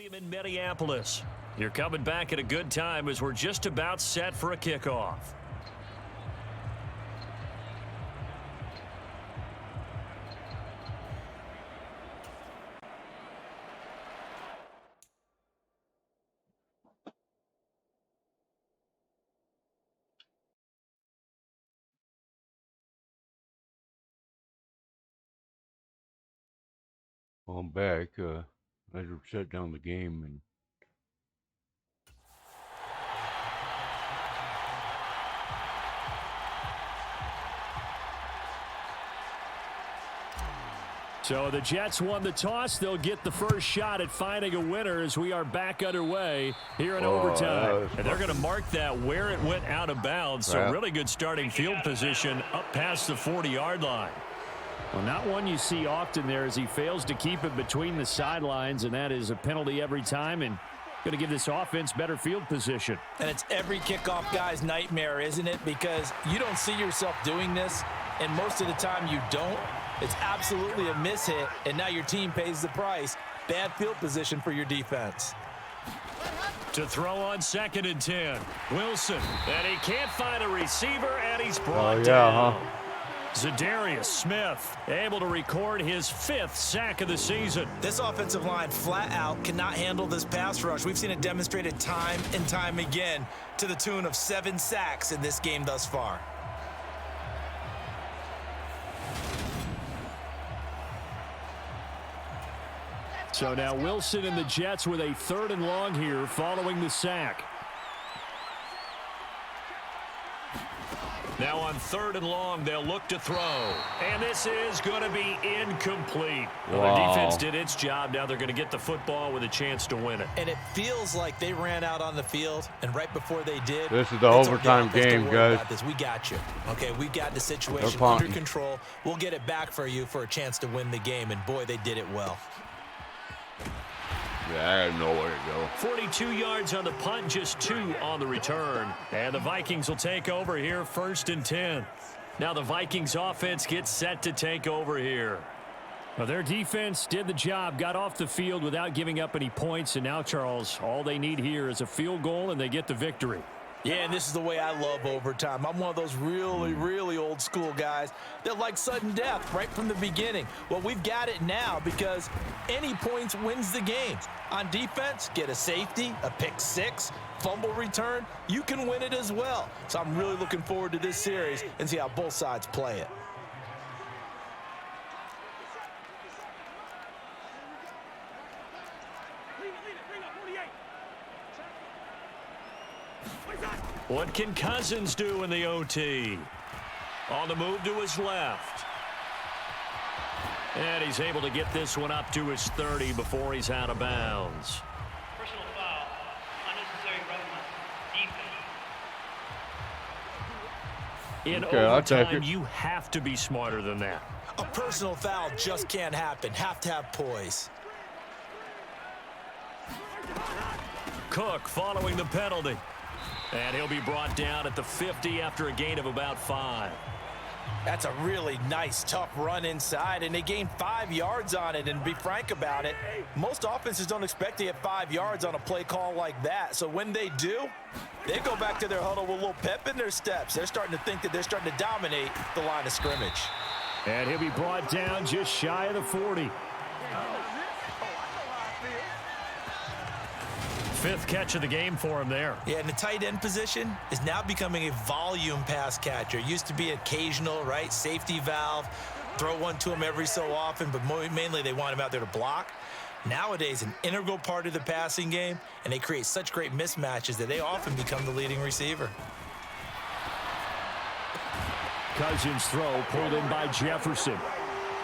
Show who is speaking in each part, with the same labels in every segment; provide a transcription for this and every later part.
Speaker 1: Stadium in Minneapolis. You're coming back at a good time as we're just about set for a kickoff.
Speaker 2: Well, I'm back. I had to shut down the game and
Speaker 1: so the Jets won the toss. They'll get the first shot at finding a winner as we are back underway here in overtime. And they're going to mark that where it went out of bounds. So really good starting field position up past the 40-yard line. Well, not one you see often there as he fails to keep it between the sidelines, and that is a penalty every time and going to give this offense better field position.
Speaker 3: And it's every kickoff guy's nightmare, isn't it? Because you don't see yourself doing this, and most of the time you don't. It's absolutely a mishit, and now your team pays the price. Bad field position for your defense.
Speaker 1: To throw on 2nd and 10. Wilson, and he can't find a receiver, and he's brought down. Za'Darius Smith able to record his 5th sack of the season.
Speaker 3: This offensive line flat out cannot handle this pass rush. We've seen it demonstrated time and time again to the tune of 7 sacks in this game thus far.
Speaker 1: So now Wilson and the Jets with a 3rd and long here following the sack. Now on 3rd and long, they'll look to throw. And this is going to be incomplete. Well, their defense did its job. Now they're going to get the football with a chance to win it.
Speaker 3: And it feels like they ran out on the field, and right before they did,
Speaker 2: this is the overtime game, guys.
Speaker 3: We got you. Okay, we got the situation under control. We'll get it back for you for a chance to win the game, and boy, they did it well.
Speaker 2: Yeah, I have nowhere to go.
Speaker 1: 42 yards on the punt, just 2 on the return. And the Vikings will take over here, 1st and 10. Now the Vikings offense gets set to take over here. Well, their defense did the job, got off the field without giving up any points. And now, Charles, all they need here is a field goal, and they get the victory.
Speaker 3: Yeah, and this is the way I love overtime. I'm one of those really, really old school guys that like sudden death right from the beginning. Well, we've got it now because any points wins the game. On defense, get a safety, a pick 6, fumble return, you can win it as well. So I'm really looking forward to this series and see how both sides play it.
Speaker 1: What can Cousins do in the OT? On the move to his left. And he's able to get this one up to his 30 before he's out of bounds.
Speaker 4: Personal foul, unnecessary roughness, defense.
Speaker 1: In overtime, you have to be smarter than that.
Speaker 3: A personal foul just can't happen. Have to have poise.
Speaker 1: Cook following the penalty. And he'll be brought down at the 50 after a gain of about 5.
Speaker 3: That's a really nice, tough run inside, and they gained 5 yards on it. And to be frank about it, most offenses don't expect to get 5 yards on a play call like that. So when they do, they go back to their huddle with a little pep in their steps. They're starting to think that they're starting to dominate the line of scrimmage.
Speaker 1: And he'll be brought down just shy of the 40. 5th catch of the game for him there.
Speaker 3: Yeah, and the tight end position is now becoming a volume pass catcher. Used to be occasional, right? Safety valve, throw one to him every so often, but mainly they want him out there to block. Nowadays, an integral part of the passing game, and they create such great mismatches that they often become the leading receiver.
Speaker 1: Cousins throw pulled in by Jefferson.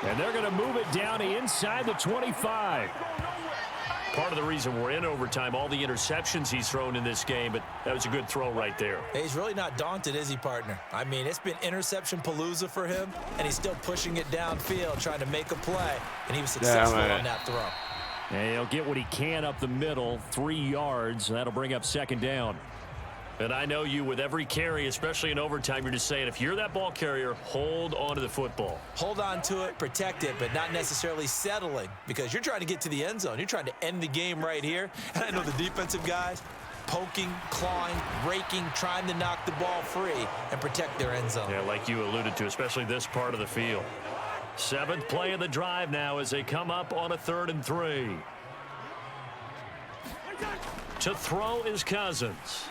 Speaker 1: And they're going to move it down inside the 25. Part of the reason we're in overtime, all the interceptions he's thrown in this game, but that was a good throw right there.
Speaker 3: Hey, he's really not daunted, is he, partner? I mean, it's been interception palooza for him, and he's still pushing it downfield, trying to make a play, and he was successful on that throw.
Speaker 1: And he'll get what he can up the middle, 3 yards. That'll bring up 2nd down. And I know you, with every carry, especially in overtime, you're just saying, if you're that ball carrier, hold on to the football.
Speaker 3: Hold on to it, protect it, but not necessarily settling, because you're trying to get to the end zone. You're trying to end the game right here. And I know the defensive guys poking, clawing, raking, trying to knock the ball free and protect their end zone.
Speaker 1: Yeah, like you alluded to, especially this part of the field. 7th play of the drive now as they come up on a 3rd and 3. To throw is Cousins.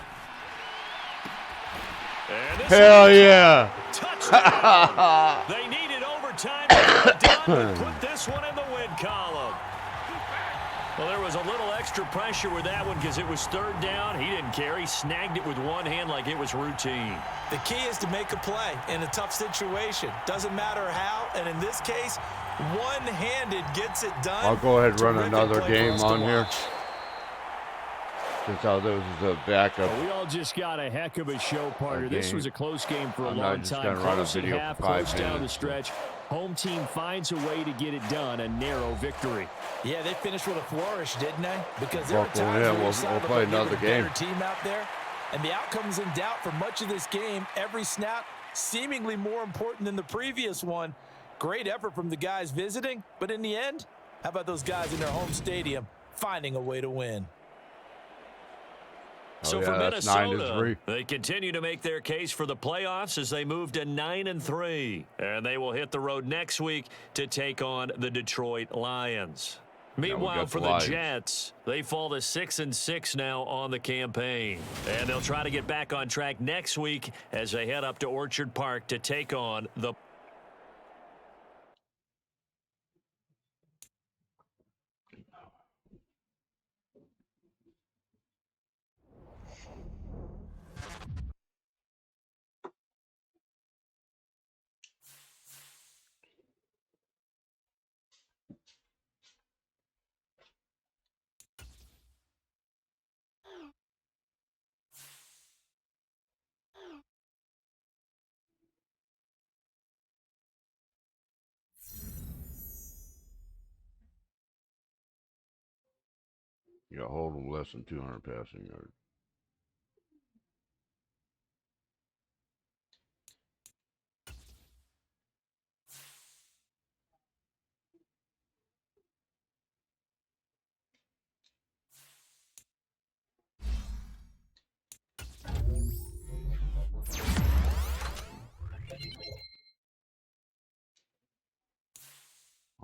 Speaker 2: Hell yeah.
Speaker 1: Touchdown. They needed overtime to get it done, but put this one in the win column. Well, there was a little extra pressure with that one because it was 3rd down. He didn't care. He snagged it with one hand like it was routine.
Speaker 3: The key is to make a play in a tough situation. Doesn't matter how, and in this case, one-handed gets it done.
Speaker 2: I'll go ahead and run
Speaker 3: Terrific
Speaker 2: another
Speaker 3: play for
Speaker 2: game
Speaker 3: us to
Speaker 2: on here.
Speaker 3: watch.
Speaker 2: Since how this is a backup.
Speaker 1: Well, we all just got a heck of a show, partner. This was a close game for a
Speaker 2: I'm not
Speaker 1: long
Speaker 2: just
Speaker 1: time.
Speaker 2: gonna run a
Speaker 1: Close at
Speaker 2: video
Speaker 1: half,
Speaker 2: for 5
Speaker 1: close down the
Speaker 2: minutes.
Speaker 1: stretch. Home team finds a way to get it done, a narrow victory.
Speaker 3: Yeah, they finished with a flourish, didn't they? Because there
Speaker 2: Well,
Speaker 3: were times
Speaker 2: yeah,
Speaker 3: where
Speaker 2: we'll
Speaker 3: you saw
Speaker 2: play
Speaker 3: them give
Speaker 2: another
Speaker 3: a better
Speaker 2: game.
Speaker 3: team out there, and the outcome's in doubt for much of this game. Every snap seemingly more important than the previous one. Great effort from the guys visiting, but in the end, how about those guys in their home stadium finding a way to win?
Speaker 1: So
Speaker 2: yeah,
Speaker 1: for
Speaker 2: that's
Speaker 1: Minnesota,
Speaker 2: 9-3.
Speaker 1: they continue to make their case for the playoffs as they move to 9-3. And they will hit the road next week to take on the Detroit Lions. Meanwhile,
Speaker 2: got
Speaker 1: for
Speaker 2: the
Speaker 1: the
Speaker 2: Lions.
Speaker 1: Jets, they fall to 6-6 now on the campaign. And they'll try to get back on track next week as they head up to Orchard Park to take on the
Speaker 2: Yeah, hold them less than 200 passing yards.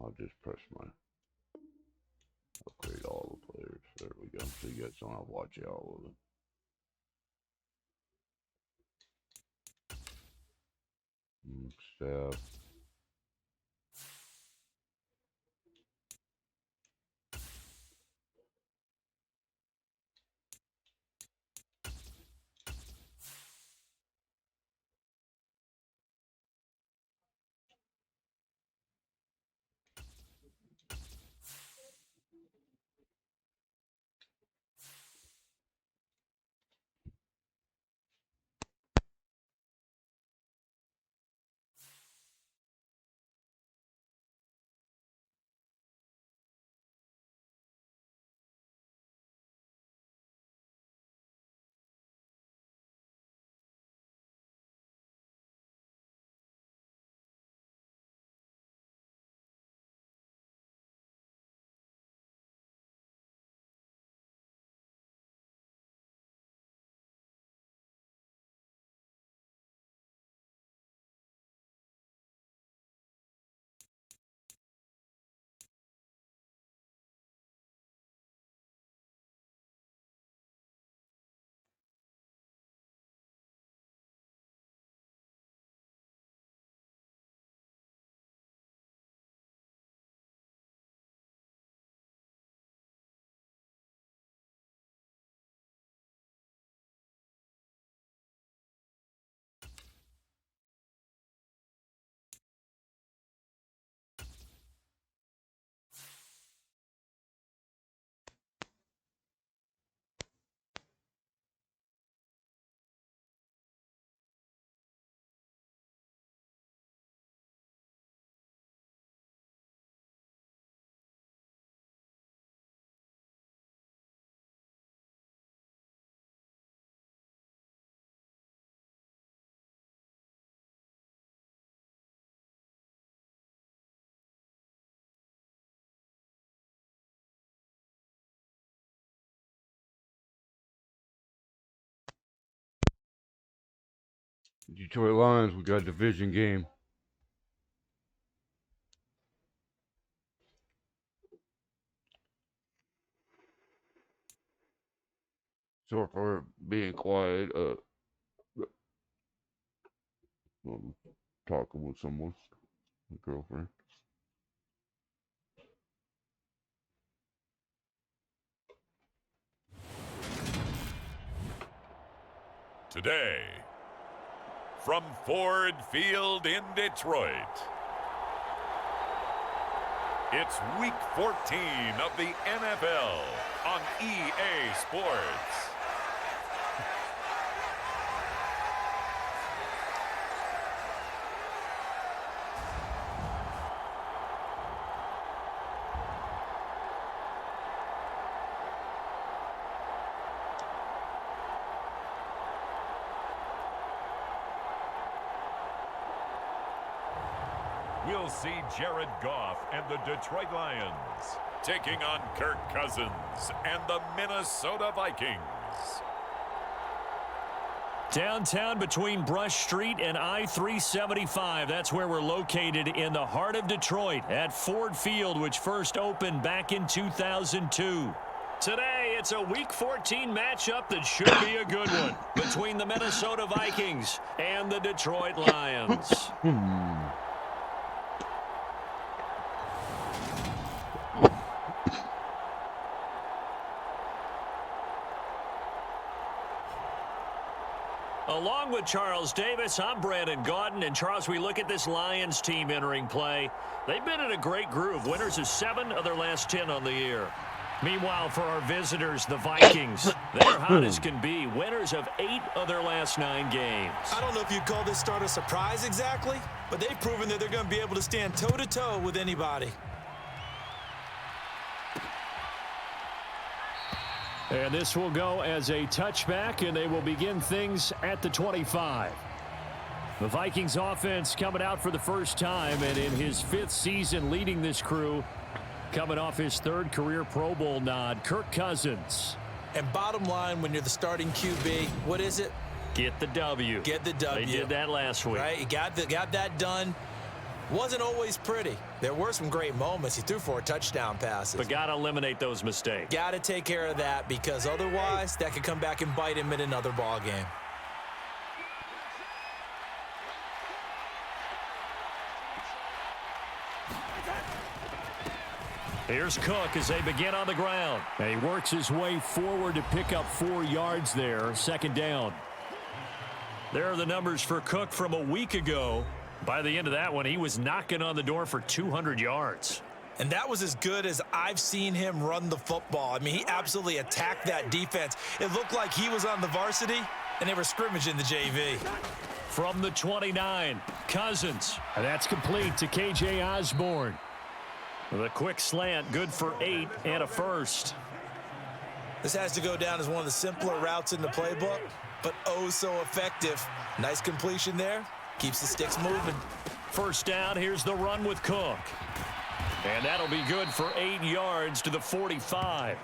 Speaker 2: I'll just press my upgrade all the players. There we go. So you guys don't have to watch all of them. Staff. Detroit Lions, we got a division game. Sorry for being quiet. I'm talking with someone, my girlfriend.
Speaker 5: Today, from Ford Field in Detroit, it's Week 14 of the NFL on EA Sports. We'll see Jared Goff and the Detroit Lions taking on Kirk Cousins and the Minnesota Vikings.
Speaker 1: Downtown between Brush Street and I-375. That's where we're located in the heart of Detroit at Ford Field, which first opened back in 2002. Today, it's a Week 14 matchup that should be a good one between the Minnesota Vikings and the Detroit Lions. Along with Charles Davis, I'm Brandon Gaudin. And Charles, we look at this Lions team entering play. They've been in a great groove. Winners of 7 of their last 10 on the year. Meanwhile, for our visitors, the Vikings, they're hot as can be. Winners of 8 of their last 9 games.
Speaker 3: I don't know if you'd call this start a surprise exactly, but they've proven that they're going to be able to stand toe-to-toe with anybody.
Speaker 1: And this will go as a touchback, and they will begin things at the 25. The Vikings offense coming out for the first time, and in his 5th season leading this crew, coming off his 3rd career Pro Bowl nod, Kirk Cousins.
Speaker 3: And bottom line, when you're the starting QB, what is it?
Speaker 1: Get the W.
Speaker 3: Get the W.
Speaker 1: They did that last week.
Speaker 3: Right, he got that done. Wasn't always pretty. There were some great moments. He threw 4 touchdown passes.
Speaker 1: But got to eliminate those mistakes.
Speaker 3: Got to take care of that, because otherwise that could come back and bite him in another ball game.
Speaker 1: Here's Cook as they begin on the ground. And he works his way forward to pick up 4 yards there. 2nd down. There are the numbers for Cook from a week ago. By the end of that one, he was knocking on the door for 200 yards.
Speaker 3: And that was as good as I've seen him run the football. I mean, he absolutely attacked that defense. It looked like he was on the varsity, and they were scrimmaging the JV.
Speaker 1: From the 29, Cousins. And that's complete to K.J. Osborne. The quick slant, good for 8 and a first.
Speaker 3: This has to go down as one of the simpler routes in the playbook, but oh so effective. Nice completion there. Keeps the sticks moving.
Speaker 1: First down, here's the run with Cook. And that'll be good for 8 yards to the 45.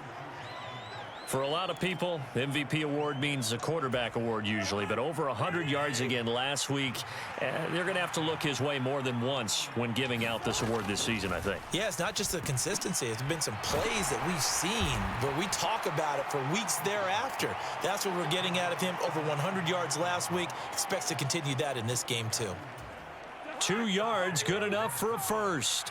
Speaker 1: For a lot of people, MVP award means a quarterback award usually, but over 100 yards again last week. They're going to have to look his way more than once when giving out this award this season, I think.
Speaker 3: Yeah, it's not just the consistency. It's been some plays that we've seen where we talk about it for weeks thereafter. That's what we're getting out of him. Over 100 yards last week. Expects to continue that in this game, too.
Speaker 1: 2 yards, good enough for a first.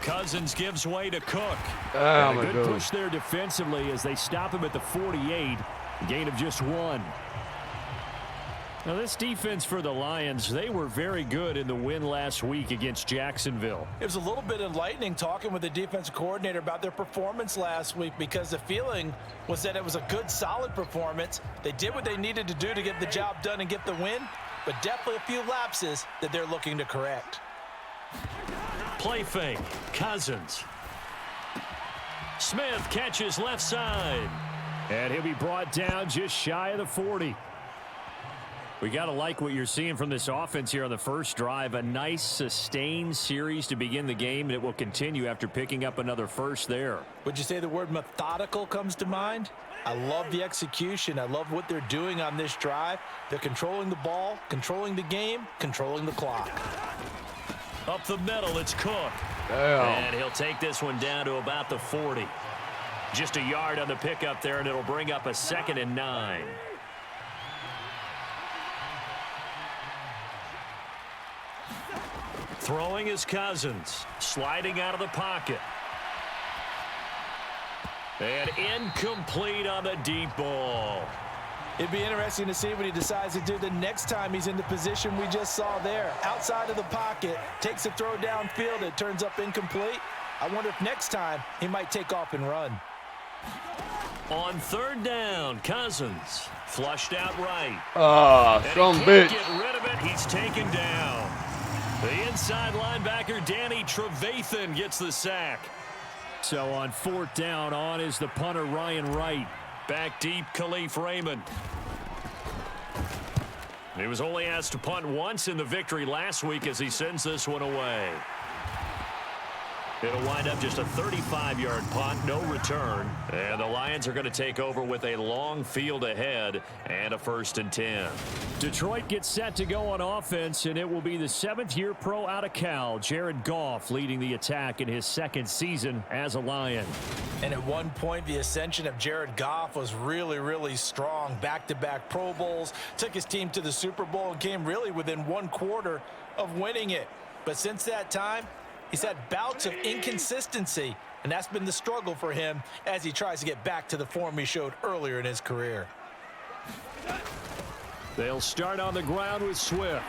Speaker 1: Cousins gives way to Cook. A good push there defensively as they stop him at the 48. Gain of just 1. Now this defense for the Lions, they were very good in the win last week against Jacksonville.
Speaker 3: It was a little bit enlightening talking with the defensive coordinator about their performance last week, because the feeling was that it was a good, solid performance. They did what they needed to do to get the job done and get the win, but definitely a few lapses that they're looking to correct.
Speaker 1: Play fake. Cousins. Smith catches left side. And he'll be brought down just shy of the 40. We got to like what you're seeing from this offense here on the first drive. A nice, sustained series to begin the game, and it will continue after picking up another first there.
Speaker 3: Would you say the word methodical comes to mind? I love the execution. I love what they're doing on this drive. They're controlling the ball, controlling the game, controlling the clock.
Speaker 1: Up the middle, it's Cook.
Speaker 2: Damn.
Speaker 1: And he'll take this one down to about the 40. Just a yard on the pickup there, and it'll bring up a 2nd and 9. Throwing is Cousins. Sliding out of the pocket. And incomplete on the deep ball.
Speaker 3: It'd be interesting to see what he decides to do the next time he's in the position we just saw there. Outside of the pocket, takes a throw downfield, it turns up incomplete. I wonder if next time he might take off and run.
Speaker 1: On 3rd down, Cousins flushed out right.
Speaker 2: Son
Speaker 1: And he
Speaker 2: bitch.
Speaker 1: can't get rid of it. He's taken down. The inside linebacker, Danny Trevathan, gets the sack. So on 4th down, on is the punter, Ryan Wright. Back deep, Khalif Raymond. He was only asked to punt once in the victory last week as he sends this one away. It'll wind up just a 35-yard punt, no return. And the Lions are going to take over with a long field ahead and a 1st and 10. Detroit gets set to go on offense, and it will be the 7th-year pro out of Cal, Jared Goff, leading the attack in his 2nd season as a Lion.
Speaker 3: And at one point, the ascension of Jared Goff was really, really strong. Back-to-back Pro Bowls, took his team to the Super Bowl and came really within 1 quarter of winning it. But since that time, he's had bouts of inconsistency, and that's been the struggle for him as he tries to get back to the form he showed earlier in his career.
Speaker 1: They'll start on the ground with Swift.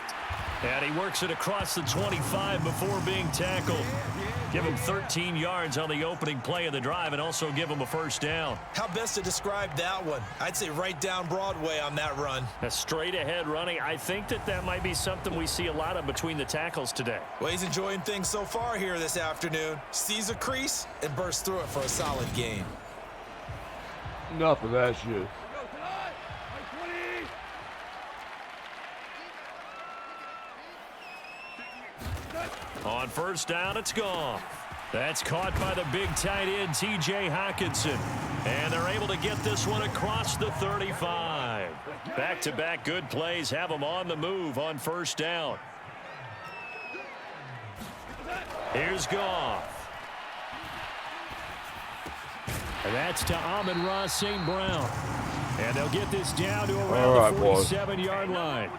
Speaker 1: And he works it across the 25 before being tackled. Give him 13 yards on the opening play of the drive and also give him a 1st down.
Speaker 3: How best to describe that one? I'd say right down Broadway on that run.
Speaker 1: A straight ahead running. I think that might be something we see a lot of between the tackles today.
Speaker 3: Well, he's enjoying things so far here this afternoon. Sees a crease and bursts through it for a solid gain.
Speaker 2: Enough of that shit.
Speaker 1: On 1st down, it's gone. That's caught by the big tight end, T.J. Hockenson. And they're able to get this one across the 35. Back-to-back good plays have them on the move on 1st down. Here's Goff. And that's to Amon-Ra St. Brown. And they'll get this down to around the 47-yard line.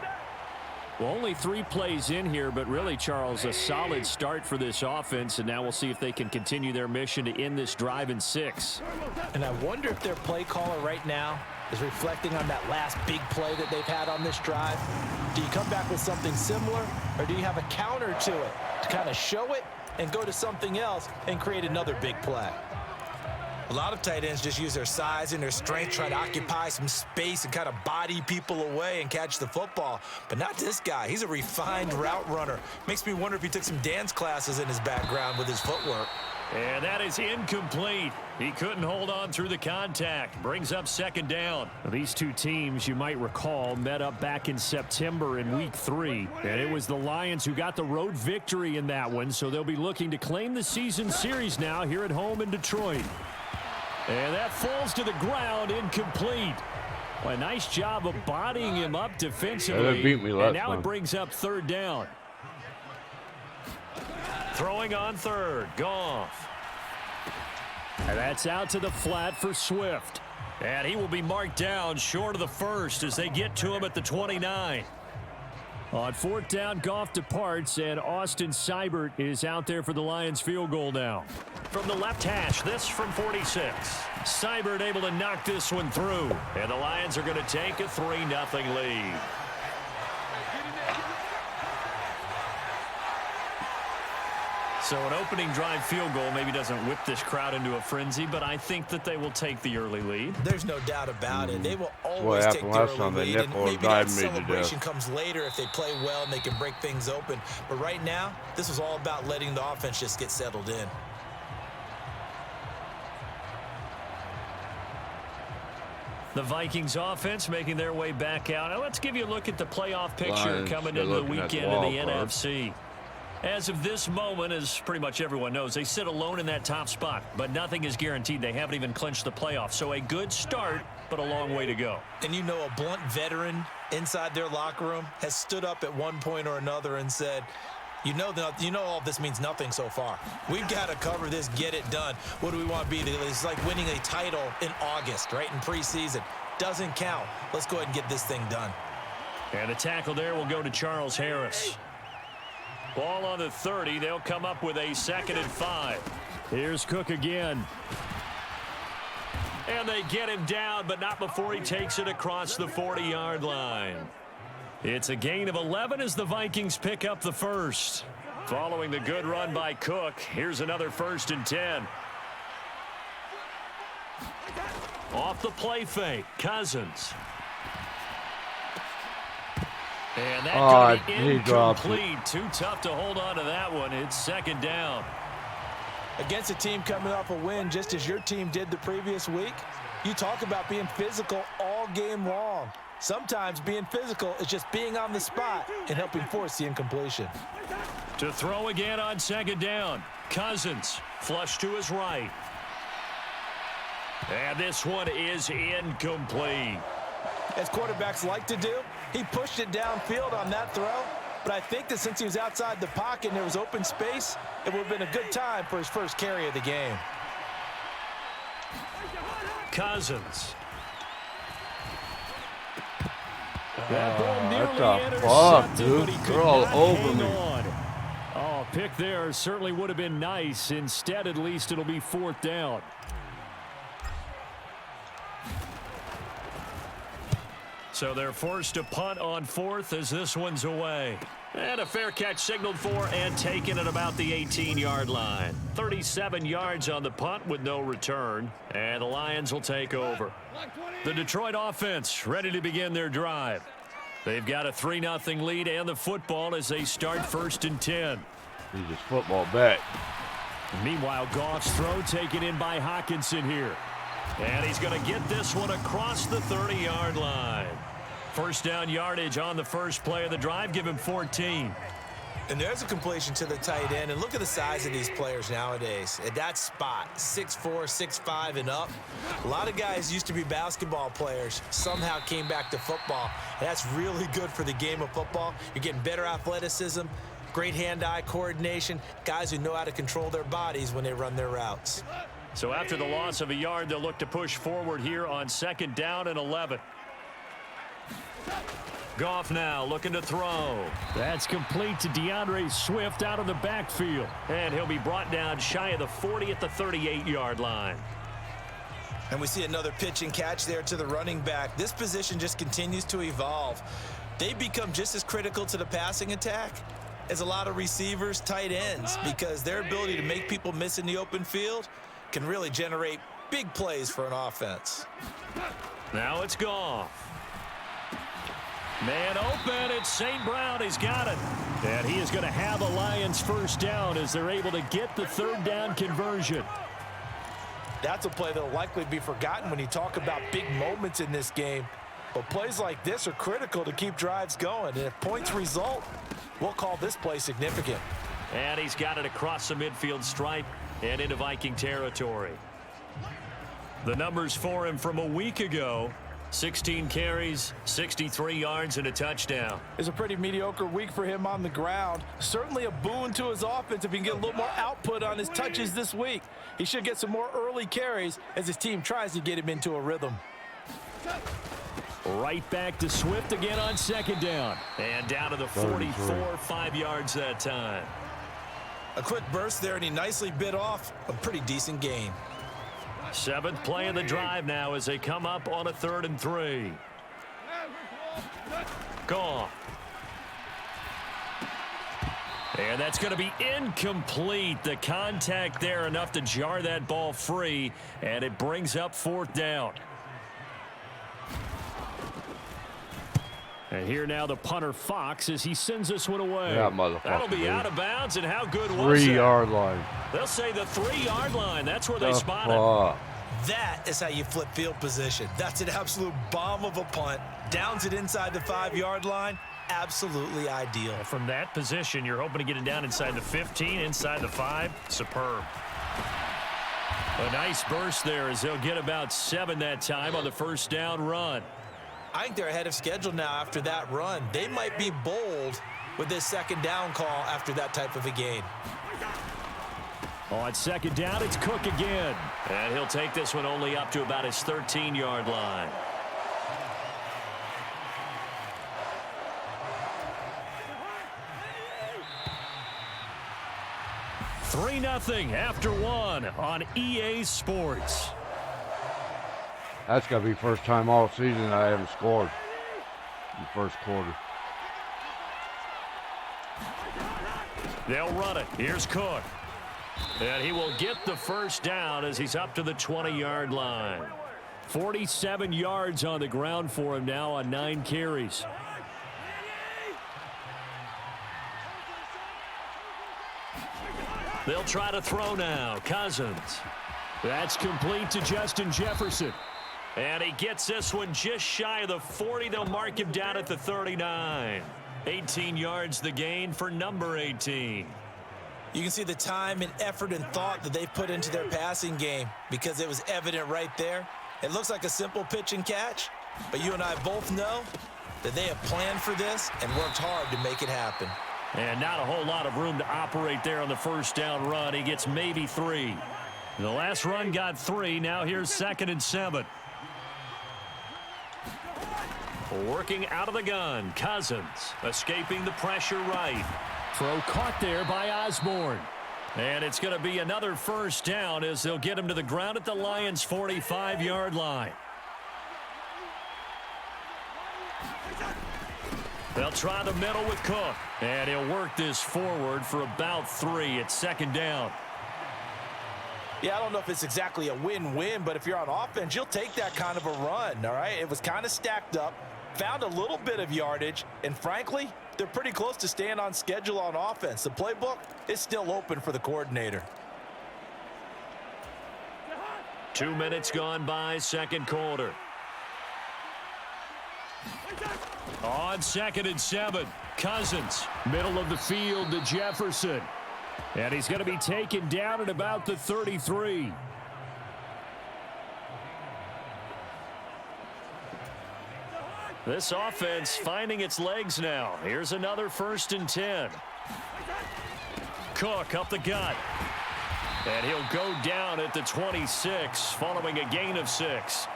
Speaker 1: Well, only 3 plays in here, but really, Charles, a solid start for this offense, and now we'll see if they can continue their mission to end this drive in 6.
Speaker 3: And I wonder if their play caller right now is reflecting on that last big play that they've had on this drive. Do you come back with something similar, or do you have a counter to it to kind of show it and go to something else and create another big play? A lot of tight ends just use their size and their strength, try to occupy some space and kind of body people away and catch the football. But not this guy. He's a refined route runner. Makes me wonder if he took some dance classes in his background with his footwork.
Speaker 1: And that is incomplete. He couldn't hold on through the contact. Brings up 2nd down. These two teams, you might recall, met up back in September in Week 3. And it was the Lions who got the road victory in that one, so they'll be looking to claim the season series now here at home in Detroit. And that falls to the ground, incomplete. Well, a nice job of bodying him up defensively.
Speaker 2: Yeah, they beat me last
Speaker 1: and now
Speaker 2: time.
Speaker 1: it brings up 3rd down. Throwing on 3rd, Goff. And that's out to the flat for Swift. And he will be marked down short of the 1st as they get to him at the 29. On 4th down, Goff departs, and Austin Seibert is out there for the Lions field goal now. From the left hash, this from 46. Seibert able to knock this one through, and the Lions are going to take a 3-0 lead. So an opening drive field goal maybe doesn't whip this crowd into a frenzy, but I think that they will take the early lead.
Speaker 3: There's no doubt about it. They will
Speaker 2: What
Speaker 3: always take
Speaker 2: happened
Speaker 3: the
Speaker 2: last
Speaker 3: early
Speaker 2: time? They
Speaker 3: lead, and
Speaker 2: nickel
Speaker 3: maybe
Speaker 2: and
Speaker 3: that
Speaker 2: dimed me to
Speaker 3: celebration
Speaker 2: death.
Speaker 3: comes later if they play well and they can break things open. But right now, this is all about letting the offense just get settled in.
Speaker 1: The Vikings offense making their way back out. Now let's give you a look at the playoff picture
Speaker 2: Lions,
Speaker 1: coming
Speaker 2: they're
Speaker 1: into the
Speaker 2: looking at the
Speaker 1: weekend in the
Speaker 2: wild card.
Speaker 1: NFC. As of this moment, as pretty much everyone knows, they sit alone in that top spot, but nothing is guaranteed. They haven't even clinched the playoffs. So a good start, but a long way to go.
Speaker 3: And you know, a blunt veteran inside their locker room has stood up at one point or another and said, you know all of this means nothing so far. We've got to cover this, get it done. What do we want to be? It's like winning a title in August, right, in preseason. Doesn't count. Let's go ahead and get this thing done.
Speaker 1: And the tackle there will go to Charles Harris. Ball on the 30. They'll come up with a 2nd and 5. Here's Cook again. And they get him down, but not before he takes it across the 40-yard line. It's a gain of 11 as the Vikings pick up the first. Following the good run by Cook, here's another 1st and 10. Off the play fake, Cousins. And that could be incomplete. Too tough to hold on to that one. It's 2nd down.
Speaker 3: Against a team coming off a win, just as your team did the previous week, you talk about being physical all game long. Sometimes being physical is just being on the spot and helping force the incompletion.
Speaker 1: To throw again on 2nd down. Cousins, flush to his right. And this one is incomplete.
Speaker 3: As quarterbacks like to do, he pushed it downfield on that throw, but I think that since he was outside the pocket and there was open space, it would have been a good time for his first carry of the game.
Speaker 1: Cousins.
Speaker 2: That's a fuck, dude. They're all over me.
Speaker 1: Oh, pick there certainly would have been nice. Instead, at least it'll be 4th down. So they're forced to punt on 4th as this one's away. And a fair catch signaled for and taken at about the 18-yard line. 37 yards on the punt with no return. And the Lions will take over. The Detroit offense ready to begin their drive. They've got a 3-0 lead and the football as they start 1st and 10.
Speaker 2: He's just football back.
Speaker 1: Meanwhile, Goff's throw taken in by Hockenson here. And he's going to get this one across the 30-yard line. 1st down yardage on the first play of the drive. Give him 14.
Speaker 3: And there's a completion to the tight end. And look at the size of these players nowadays. At that spot, 6'4", 6'5", and up. A lot of guys used to be basketball players. Somehow came back to football. And that's really good for the game of football. You're getting better athleticism, great hand-eye coordination, guys who know how to control their bodies when they run their routes.
Speaker 1: So after the loss of a yard, they'll look to push forward here on 2nd down and 11. Goff now looking to throw. That's complete to DeAndre Swift out of the backfield. And he'll be brought down shy of the 40 at the 38-yard line.
Speaker 3: And we see another pitch and catch there to the running back. This position just continues to evolve. They become just as critical to the passing attack as a lot of receivers, tight ends, because their ability to make people miss in the open field can really generate big plays for an offense.
Speaker 1: Now it's Goff. Man open, it's St. Brown. He's got it. And he is going to have a Lions 1st down as they're able to get the 3rd down conversion.
Speaker 3: That's a play that will likely be forgotten when you talk about big moments in this game. But plays like this are critical to keep drives going. And if points result, we'll call this play significant.
Speaker 1: And he's got it across the midfield stripe and into Viking territory. The numbers for him from a week ago: 16 carries, 63 yards, and a touchdown.
Speaker 3: It's a pretty mediocre week for him on the ground. Certainly a boon to his offense if he can get a little more output on his touches this week. He should get some more early carries as his team tries to get him into a rhythm.
Speaker 1: Right back to Swift again on 2nd down. And down to the 44, 5 yards that time.
Speaker 3: A quick burst there, and he nicely bit off a pretty decent gain.
Speaker 1: 7th play of the drive now as they come up on a 3rd and 3. Goff. And that's going to be incomplete. The contact there enough to jar that ball free, and it brings up 4th down. And here now the punter Fox as he sends this one away.
Speaker 2: Yeah, motherfucker.
Speaker 1: That'll be out of bounds, and how good was that?
Speaker 2: 3-yard line.
Speaker 1: They'll say the 3-yard line. That's where they spot it.
Speaker 3: That is how you flip field position. That's an absolute bomb of a punt. Downs it inside the 5-yard line. Absolutely ideal.
Speaker 1: From that position, you're hoping to get it down inside the 15, inside the 5. Superb. A nice burst there as they'll get about 7 that time on the first down run.
Speaker 3: I think they're ahead of schedule now after that run. They might be bold with this second down call after that type of a gain.
Speaker 1: On second down, it's Cook again. And he'll take this one only up to about his 13-yard line. 3-0 after 1 on EA Sports.
Speaker 2: That's got to be first time all season I haven't scored in the first quarter.
Speaker 1: They'll run it. Here's Cook. And he will get the first down as he's up to the 20-yard line. 47 yards on the ground for him now on 9 carries. They'll try to throw now. Cousins. That's complete to Justin Jefferson. And he gets this one just shy of the 40. They'll mark him down at the 39. 18 yards the gain for number 18.
Speaker 3: You can see the time and effort and thought that they've put into their passing game because it was evident right there. It looks like a simple pitch and catch, but you and I both know that they have planned for this and worked hard to make it happen.
Speaker 1: And not a whole lot of room to operate there on the first down run. He gets maybe 3. The last run got 3. Now here's 2nd and 7. Working out of the gun. Cousins escaping the pressure right. Throw caught there by Osborne. And it's going to be another first down as they'll get him to the ground at the Lions' 45-yard line. They'll try the middle with Cook. And he'll work this forward for about 3 at 2nd down.
Speaker 3: Yeah, I don't know if it's exactly a win-win, but if you're on offense, you'll take that kind of a run, all right? It was kind of stacked up, found a little bit of yardage, and frankly, they're pretty close to staying on schedule on offense. The playbook is still open for the coordinator.
Speaker 1: 2 minutes gone by, second quarter. On 2nd and 7, Cousins, middle of the field to Jefferson. And he's going to be taken down at about the 33. This offense finding its legs now. Here's another 1st and 10. Cook up the gut. And he'll go down at the 26 following a gain of 6.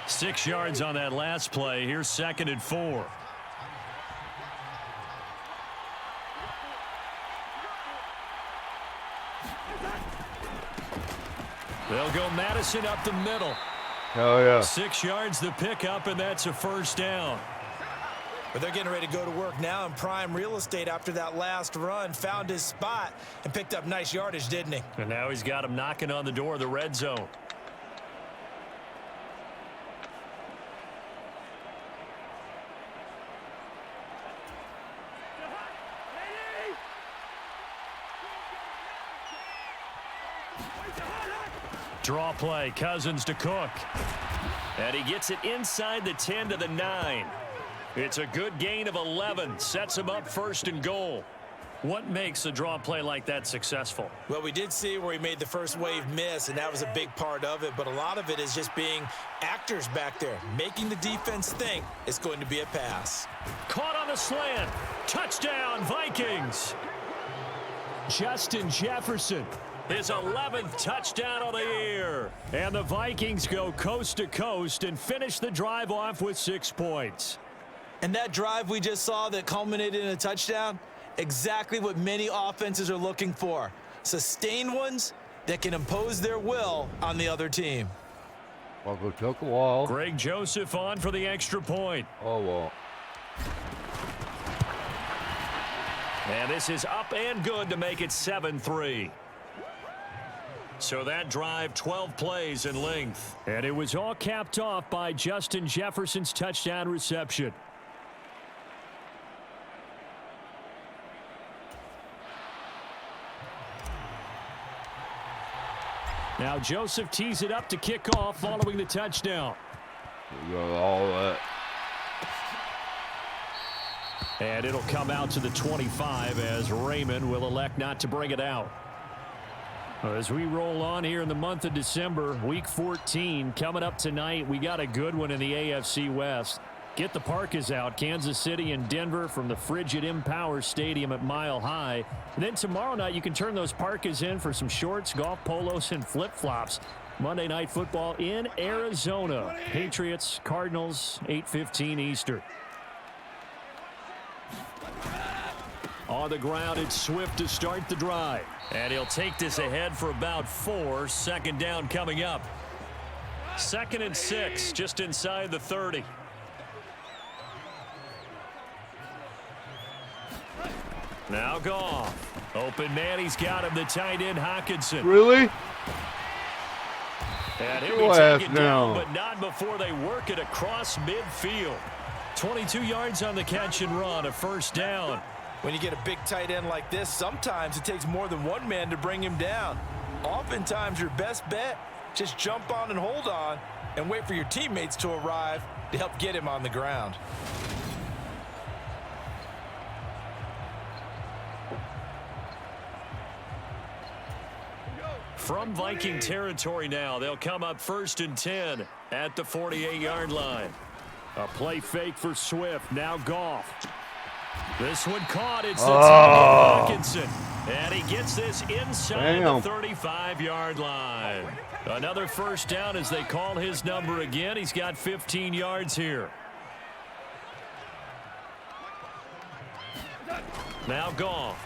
Speaker 1: 6 yards on that last play. Here's 2nd and 4. They'll go Madison up the middle.
Speaker 2: Hell yeah.
Speaker 1: 6 yards the pickup, and that's a first down.
Speaker 3: But they're getting ready to go to work now in prime real estate after that last run. Found his spot and picked up nice yardage, didn't he?
Speaker 1: And now he's got him knocking on the door of the red zone. Draw play, Cousins to Cook. And he gets it inside the 10 to the 9. It's a good gain of 11. Sets him up 1st and goal. What makes a draw play like that successful?
Speaker 3: Well, we did see where he made the first wave miss, and that was a big part of it. But a lot of it is just being actors back there, making the defense think it's going to be a pass.
Speaker 1: Caught on the slant. Touchdown, Vikings. Justin Jefferson. His 11th touchdown of the year. And the Vikings go coast to coast and finish the drive off with 6 points.
Speaker 3: And that drive we just saw that culminated in a touchdown, exactly what many offenses are looking for. Sustained ones that can impose their will on the other team.
Speaker 2: Well, it took a while.
Speaker 1: Greg Joseph on for the extra point.
Speaker 2: Oh, well.
Speaker 1: And this is up and good to make it 7-3. So that drive, 12 plays in length. And it was all capped off by Justin Jefferson's touchdown reception. Now Joseph tees it up to kick off following the touchdown.
Speaker 2: We got all that.
Speaker 1: And it'll come out to the 25 as Raymond will elect not to bring it out. As we roll on here in the month of December, week 14 coming up tonight. We got a good one in the AFC West. Get the Parkas out, Kansas City and Denver from the frigid Empower Stadium at Mile High. And then tomorrow night you can turn those Parkas in for some shorts, golf polos, and flip-flops. Monday Night Football in Arizona. Patriots, Cardinals, 8:15 Eastern. On the ground, it's Swift to start the drive. And he'll take this ahead for about 4. Second down coming up. 2nd and 6, just inside the 30. Now Goff. Open man, he's got him, the tight end Hockenson.
Speaker 2: Really?
Speaker 1: And he'll be taken down, but not before they work it across midfield. 22 yards on the catch and run, a first down.
Speaker 3: When you get a big tight end like this, sometimes it takes more than one man to bring him down. Oftentimes, your best bet, just jump on and hold on and wait for your teammates to arrive to help get him on the ground.
Speaker 1: From Viking territory now, they'll come up 1st and 10 at the 48-yard line. A play fake for Swift. Now Goff. This one caught. It's the Hockenson. And he gets this inside the 35-yard line. Another first down as they call his number again. He's got 15 yards here. Now Goff.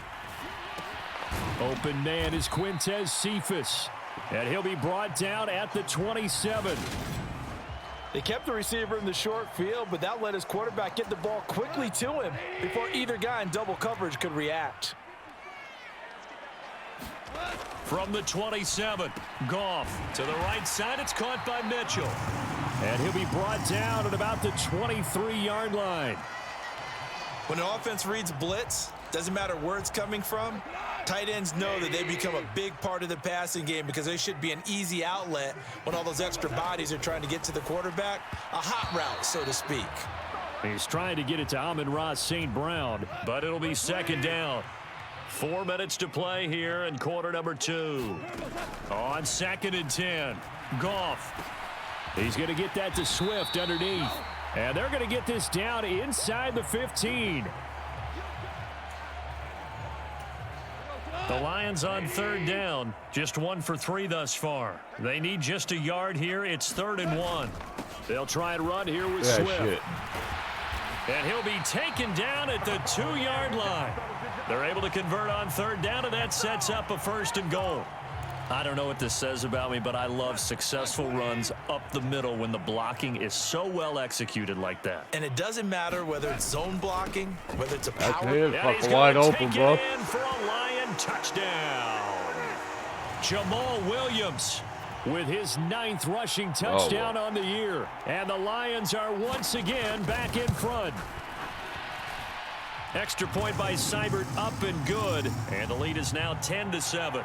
Speaker 1: Open man is Quintez Cephas. And he'll be brought down at the 27.
Speaker 3: They kept the receiver in the short field, but that let his quarterback get the ball quickly to him before either guy in double coverage could react.
Speaker 1: From the 27, Goff to the right side. It's caught by Mitchell. And he'll be brought down at about the 23-yard line.
Speaker 3: When an offense reads blitz, doesn't matter where it's coming from, tight ends know that they become a big part of the passing game because they should be an easy outlet when all those extra bodies are trying to get to the quarterback. A hot route, so to speak.
Speaker 1: He's trying to get it to Amon-Ra St. Brown, but it'll be 2nd down. 4 minutes to play here in quarter number 2. On 2nd and 10, Goff. He's going to get that to Swift underneath. And they're going to get this down inside the 15. The Lions on 3rd down, just 1 for 3 thus far. They need just a yard here. It's 3rd and 1. They'll try and run here with Swift.
Speaker 2: Shit.
Speaker 1: And he'll be taken down at the 2-yard line. They're able to convert on 3rd down, and that sets up a 1st and goal. I don't know what this says about me, but I love successful runs up the middle when the blocking is so well executed like that.
Speaker 3: And it doesn't matter whether it's zone blocking, whether it's a power.
Speaker 2: That's fucking wide open, bro.
Speaker 1: In for a Lion touchdown. Jamal Williams with his 9th rushing touchdown on the year. And the Lions are once again back in front. Extra point by Seibert up and good. And the lead is now 10-7.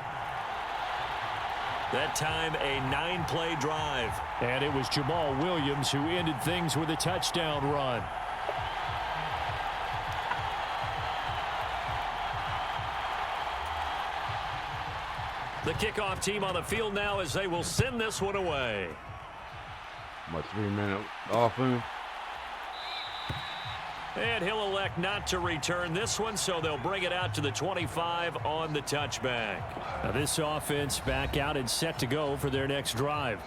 Speaker 1: That time a 9-play drive. And it was Jamal Williams who ended things with a touchdown run. The kickoff team on the field now as they will send this one away.
Speaker 2: My 3-minute offense.
Speaker 1: And he'll elect not to return this one, so they'll bring it out to the 25 on the touchback. Now this offense back out and set to go for their next drive.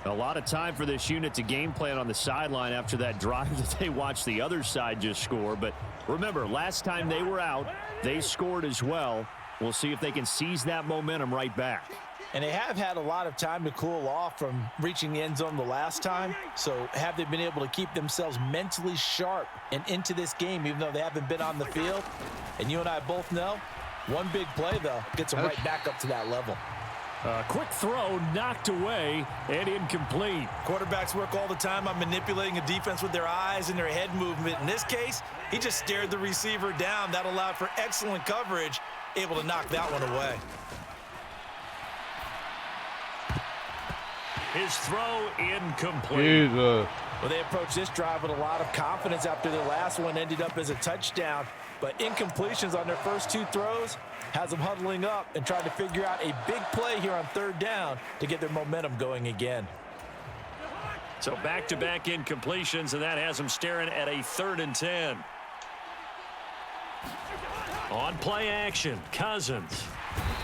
Speaker 1: A lot of time for this unit to game plan on the sideline after that drive that they watched the other side just score. But remember, last time they were out, they scored as well. We'll see if they can seize that momentum right back.
Speaker 3: And they have had a lot of time to cool off from reaching the end zone the last time. So have they been able to keep themselves mentally sharp and into this game, even though they haven't been on the field? And you and I both know, one big play, though, gets them right back up to that level.
Speaker 1: Quick throw knocked away and incomplete.
Speaker 3: Quarterbacks work all the time on manipulating a defense with their eyes and their head movement. In this case, he just stared the receiver down. That allowed for excellent coverage, able to knock that one away.
Speaker 1: His throw incomplete.
Speaker 2: Jesus.
Speaker 3: Well, they approached this drive with a lot of confidence after their last one ended up as a touchdown. But incompletions on their first 2 throws has them huddling up and trying to figure out a big play here on 3rd down to get their momentum going again.
Speaker 1: So back-to-back incompletions, and that has them staring at a 3rd and 10. On play action, Cousins.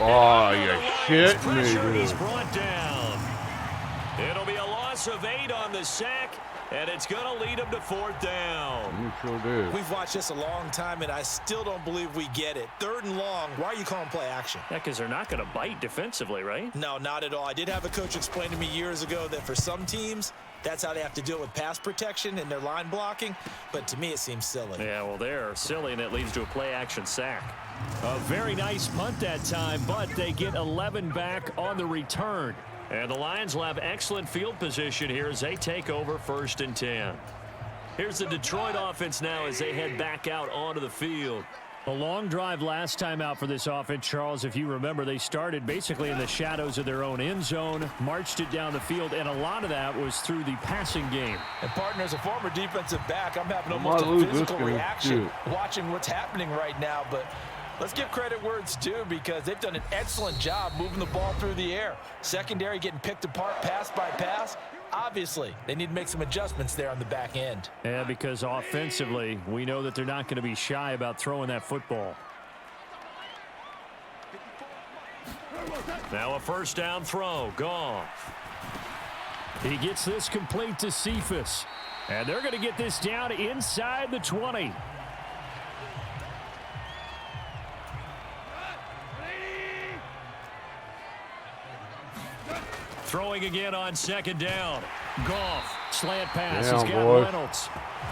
Speaker 2: Oh, you shit me,
Speaker 1: Pressure, he's
Speaker 2: dude.
Speaker 1: brought down. It'll be a loss of 8 on the sack, and it's going to lead him to 4th down.
Speaker 2: You sure did.
Speaker 3: We've watched this a long time, and I still don't believe we get it. 3rd and long, why are you calling play action?
Speaker 1: Yeah, because they're not going to bite defensively, right?
Speaker 3: No, not at all. I did have a coach explain to me years ago that for some teams, that's how they have to deal with pass protection and their line blocking. But to me, it seems silly.
Speaker 1: Yeah, well, they're silly, and it leads to a play-action sack. A very nice punt that time, but they get 11 back on the return. And the Lions will have excellent field position here as they take over 1st and 10. Here's the Detroit offense now as they head back out onto the field. A long drive last time out for this offense, Charles. If you remember, they started basically in the shadows of their own end zone, marched it down the field, and a lot of that was through the passing game.
Speaker 3: And partner, as a former defensive back, I'm having almost a physical reaction watching what's happening right now. But let's give credit where it's due because they've done an excellent job moving the ball through the air. Secondary getting picked apart pass by pass. Obviously, they need to make some adjustments there on the back end.
Speaker 1: Yeah, because offensively, we know that they're not going to be shy about throwing that football. Now a 1st down throw. Goff. He gets this complete to Cephas. And they're going to get this down inside the 20. Throwing again on 2nd down. Goff, slant pass. He's got Reynolds.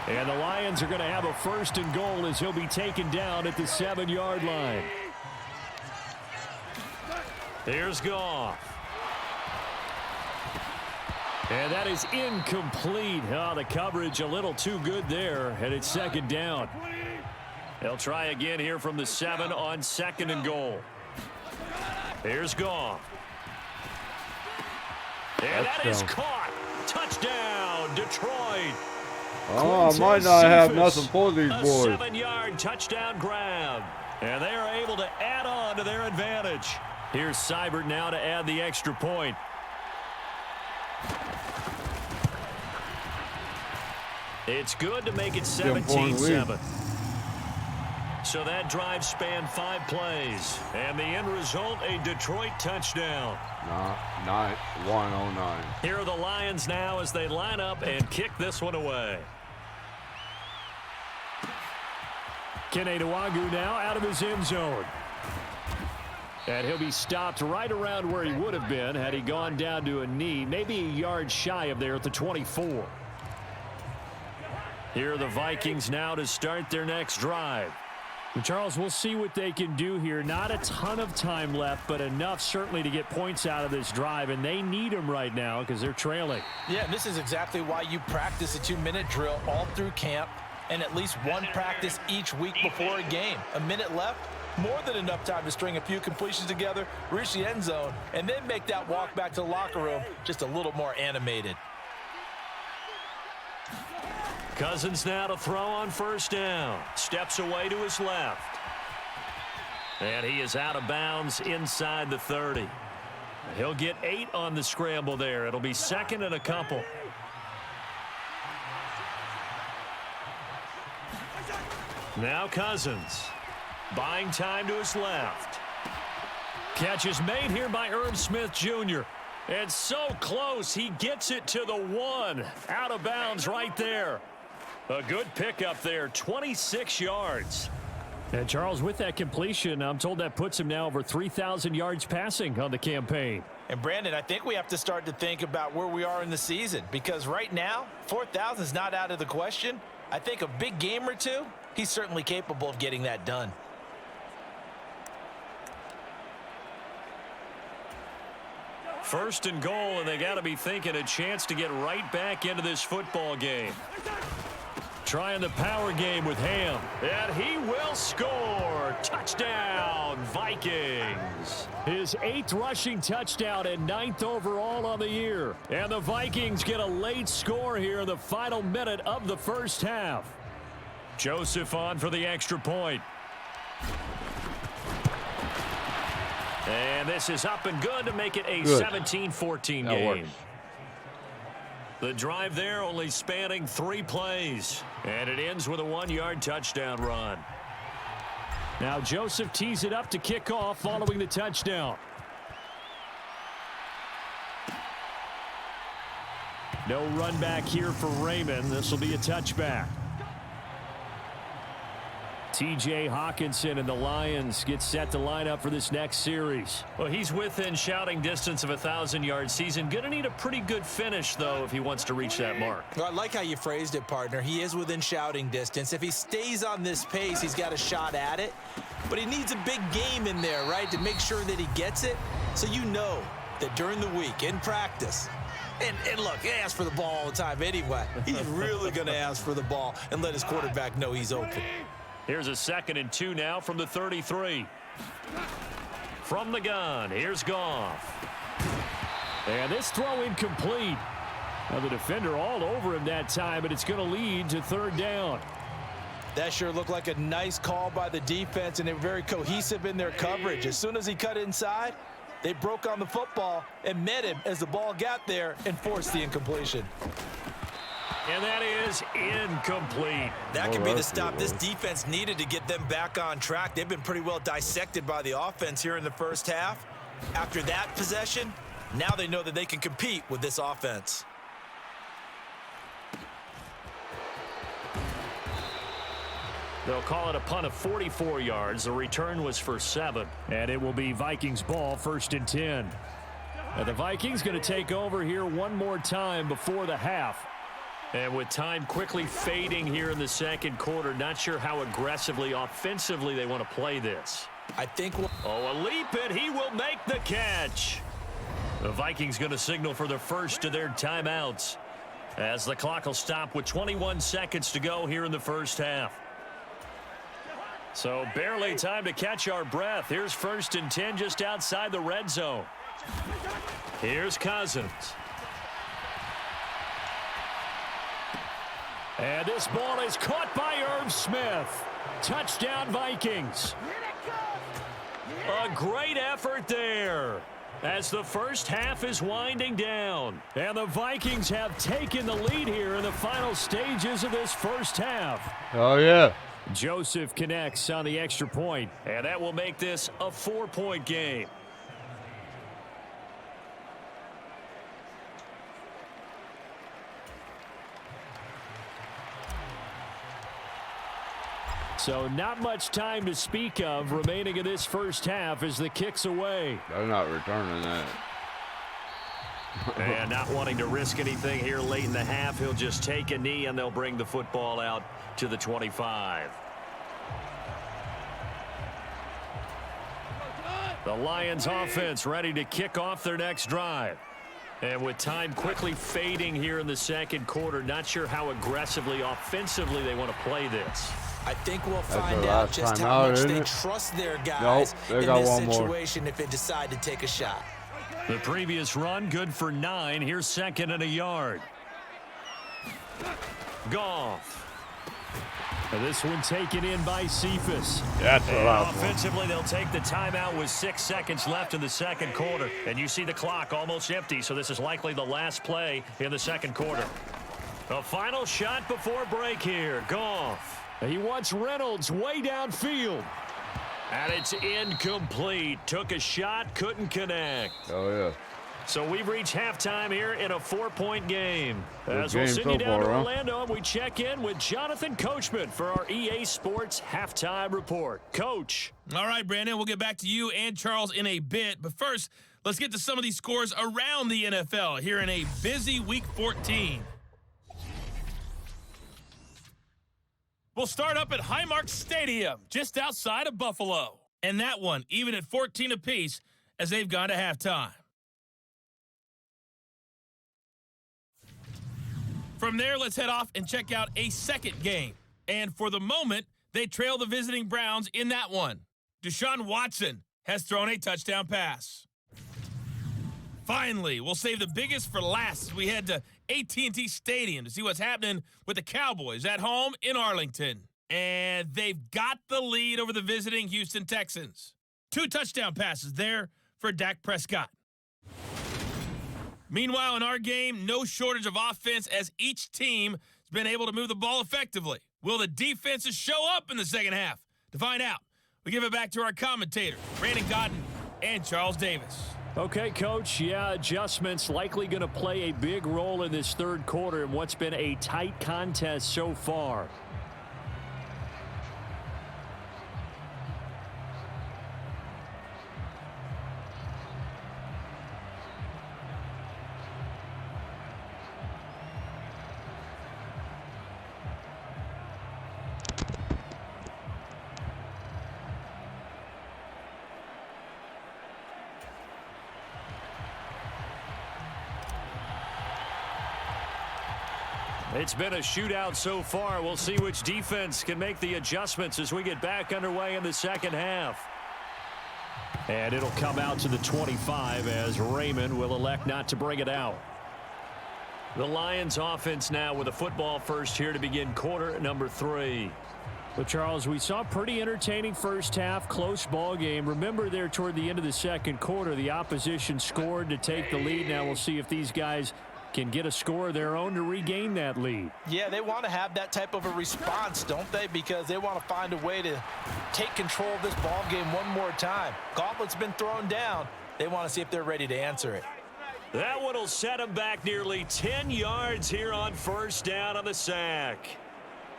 Speaker 1: And the Lions are going to have a 1st and goal as he'll be taken down at the 7-yard line. Here's Goff. And that is incomplete. Oh, the coverage a little too good there, and it's 2nd down. They'll try again here from the 7 on 2nd and goal. Here's Goff. And that is caught. Touchdown, Detroit.
Speaker 2: Oh, I might not have nothing for these boys.
Speaker 1: A 7-yard touchdown grab. And they are able to add on to their advantage. Here's Seibert now to add the extra point. It's good to make it 17-7. So that drive spanned 5 plays. And the end result, a Detroit touchdown.
Speaker 2: 109.
Speaker 1: Here are the Lions now as they line up and kick this one away. Kene Nwangwu now out of his end zone. And he'll be stopped right around where he would have been had he gone down to a knee, maybe a yard shy of there at the 24. Here are the Vikings now to start their next drive. Charles, we'll see what they can do here. Not a ton of time left, but enough certainly to get points out of this drive, and they need them right now because they're trailing.
Speaker 3: Yeah, this is exactly why you practice a 2-minute drill all through camp and at least one practice each week before a game. A minute left, more than enough time to string a few completions together, reach the end zone, and then make that walk back to the locker room just a little more animated.
Speaker 1: Cousins now to throw on 1st down. Steps away to his left. And he is out of bounds inside the 30. He'll get 8 on the scramble there. It'll be 2nd and a couple. Now Cousins. Buying time to his left. Catch is made here by Irv Smith Jr. And so close, he gets it to the 1. Out of bounds right there. A good pickup there, 26 yards. And Charles, with that completion, I'm told that puts him now over 3,000 yards passing on the campaign.
Speaker 3: And Brandon, I think we have to start to think about where we are in the season because right now, 4,000 is not out of the question. I think a big game or two, he's certainly capable of getting that done.
Speaker 1: First and goal, and they got to be thinking a chance to get right back into this football game. Trying the power game with Ham. And he will score. Touchdown, Vikings. His 8th rushing touchdown and 9th overall on the year. And the Vikings get a late score here in the final minute of the first half. Joseph on for the extra point. And this is up and good to make it a 17-14 game.
Speaker 2: Works.
Speaker 1: The drive there only spanning 3 plays. And it ends with a 1-yard touchdown run. Now Joseph tees it up to kick off following the touchdown. No run back here for Raymond. This will be a touchback. T.J. Hawkinson and the Lions get set to line up for this next series. Well, he's within shouting distance of a 1,000-yard season. Going to need a pretty good finish, though, if he wants to reach that mark.
Speaker 3: Well, I like how you phrased it, partner. He is within shouting distance. If he stays on this pace, he's got a shot at it. But he needs a big game in there, right, to make sure that he gets it. So you know that during the week, in practice, and look, he asks for the ball all the time anyway. He's really going to ask for the ball and let his quarterback know he's open.
Speaker 1: Here's a 2nd and 2 now from the 33. From the gun, here's Goff. And this throw incomplete. Now the defender all over him that time, but it's going to lead to 3rd down.
Speaker 3: That sure looked like a nice call by the defense, and they were very cohesive in their coverage. As soon as he cut inside, they broke on the football and met him as the ball got there and forced the incompletion.
Speaker 1: And that is incomplete.
Speaker 3: That could be the stop this defense needed to get them back on track. They've been pretty well dissected by the offense here in the first half. After that possession, now they know that they can compete with this offense.
Speaker 1: They'll call it a punt of 44 yards. The return was for 7. And it will be Vikings ball, 1st and 10. Now the Vikings going to take over here one more time before the half. And with time quickly fading here in the second quarter, not sure how aggressively, offensively they want to play this.
Speaker 3: I think
Speaker 1: a leap, and he will make the catch. The Vikings going to signal for the first of their timeouts as the clock will stop with 21 seconds to go here in the first half. So barely time to catch our breath. Here's 1st and 10 just outside the red zone. Here's Cousins. And this ball is caught by Irv Smith. Touchdown, Vikings. A great effort there as the first half is winding down. And the Vikings have taken the lead here in the final stages of this first half.
Speaker 2: Oh, yeah.
Speaker 1: Joseph connects on the extra point, and that will make this a 4-point game. So not much time to speak of remaining in this first half as the kick's away.
Speaker 2: They're not returning that.
Speaker 1: And not wanting to risk anything here late in the half, he'll just take a knee and they'll bring the football out to the 25. The Lions offense ready to kick off their next drive. And with time quickly fading here in the second quarter, not sure how aggressively, offensively they want to play this.
Speaker 3: I think we'll find out just how much they trust their guys in this situation if they decide to take a shot.
Speaker 1: The previous run good for 9. Here's 2nd and a yard. Goff. And this one taken in by Cephas.
Speaker 2: That's a lot.
Speaker 1: Offensively, they'll take the timeout with 6 seconds left in the second quarter. And you see the clock almost empty, so this is likely the last play in the second quarter. A final shot before break here. Goff. He wants Reynolds way downfield. And it's incomplete. Took a shot, couldn't connect.
Speaker 2: Oh, yeah.
Speaker 1: So we've reached halftime here in a 4-point game. As we'll
Speaker 2: game
Speaker 1: send
Speaker 2: so
Speaker 1: you down
Speaker 2: far,
Speaker 1: to
Speaker 2: huh?
Speaker 1: Orlando, and we check in with Jonathan Coachman for our EA Sports Halftime Report. Coach.
Speaker 6: All right, Brandon, we'll get back to you and Charles in a bit. But first, let's get to some of these scores around the NFL here in a busy Week 14. We'll start up at Highmark Stadium, just outside of Buffalo. And that one, even at 14 apiece, as they've gone to halftime. From there, let's head off and check out a second game. And for the moment, they trail the visiting Browns in that one. Deshaun Watson has thrown a touchdown pass. Finally, we'll save the biggest for last as we head to AT&T Stadium to see what's happening with the Cowboys at home in Arlington. And they've got the lead over the visiting Houston Texans. 2 touchdown passes there for Dak Prescott. Meanwhile, in our game, no shortage of offense as each team has been able to move the ball effectively. Will the defenses show up in the second half? To find out, we give it back to our commentators, Brandon Godden and Charles Davis.
Speaker 1: Okay, Coach, yeah, adjustments likely going to play a big role in this third quarter in what's been a tight contest so far. It's been a shootout so far. We'll see which defense can make the adjustments as we get back underway in the second half. And it'll come out to the 25 as Raymond will elect not to bring it out. The Lions offense now with a football first here to begin quarter number 3. But, Charles, we saw a pretty entertaining first half, close ball game. Remember there toward the end of the second quarter, the opposition scored to take the lead. Now we'll see if these guys can get a score of their own to regain that lead.
Speaker 3: Yeah, they want to have that type of a response, don't they? Because they want to find a way to take control of this ball game one more time. Gauntlet's been thrown down. They want to see if they're ready to answer it.
Speaker 1: That one will set them back nearly 10 yards here on first down on the sack.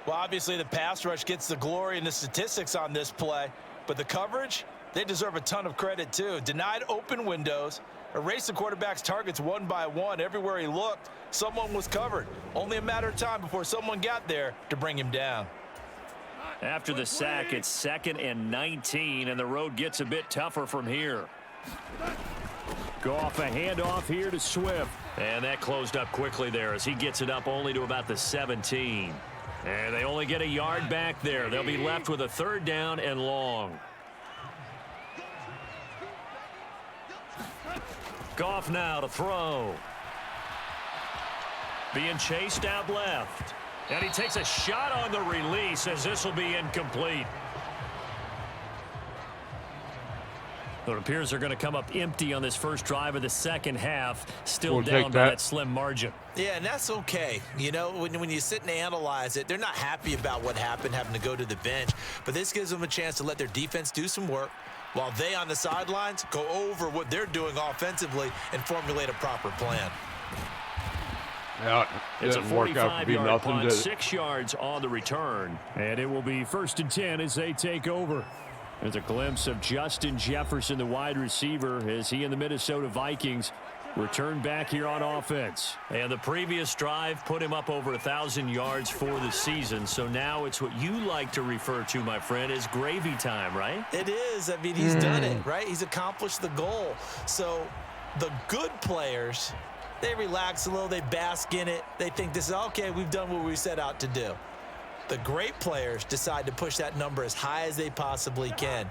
Speaker 3: Well, obviously the pass rush gets the glory and the statistics on this play, but the coverage, they deserve a ton of credit too. Denied open windows, erased the quarterback's targets one by one. Everywhere he looked, someone was covered. Only a matter of time before someone got there to bring him down.
Speaker 1: After the sack, it's 2nd and 19, and the road gets a bit tougher from here. Goff a handoff here to Swift. And that closed up quickly there as he gets it up only to about the 17. And they only get a yard back there. They'll be left with a 3rd down and long. Goff now to throw. Being chased out left. And he takes a shot on the release as this will be incomplete. It appears they're going to come up empty on this first drive of the second half. Still down by that slim margin.
Speaker 3: Yeah, and that's okay. You know, when you sit and analyze it, they're not happy about what happened, having to go to the bench. But this gives them a chance to let their defense do some work while they on the sidelines go over what they're doing offensively and formulate a proper plan.
Speaker 2: Yeah,
Speaker 1: it's a 45-yard punt, 6 yards on the return. And it will be 1st and 10 as they take over. There's a glimpse of Justin Jefferson, the wide receiver, as he and the Minnesota Vikings return back here on offense. And the previous drive put him up over 1,000 yards for the season. So now it's what you like to refer to, my friend, as gravy time, right?
Speaker 3: It is. I mean, he's done it, right? He's accomplished the goal. So the good players, they relax a little. They bask in it. They think this is, okay, we've done what we set out to do. The great players decide to push that number as high as they possibly can.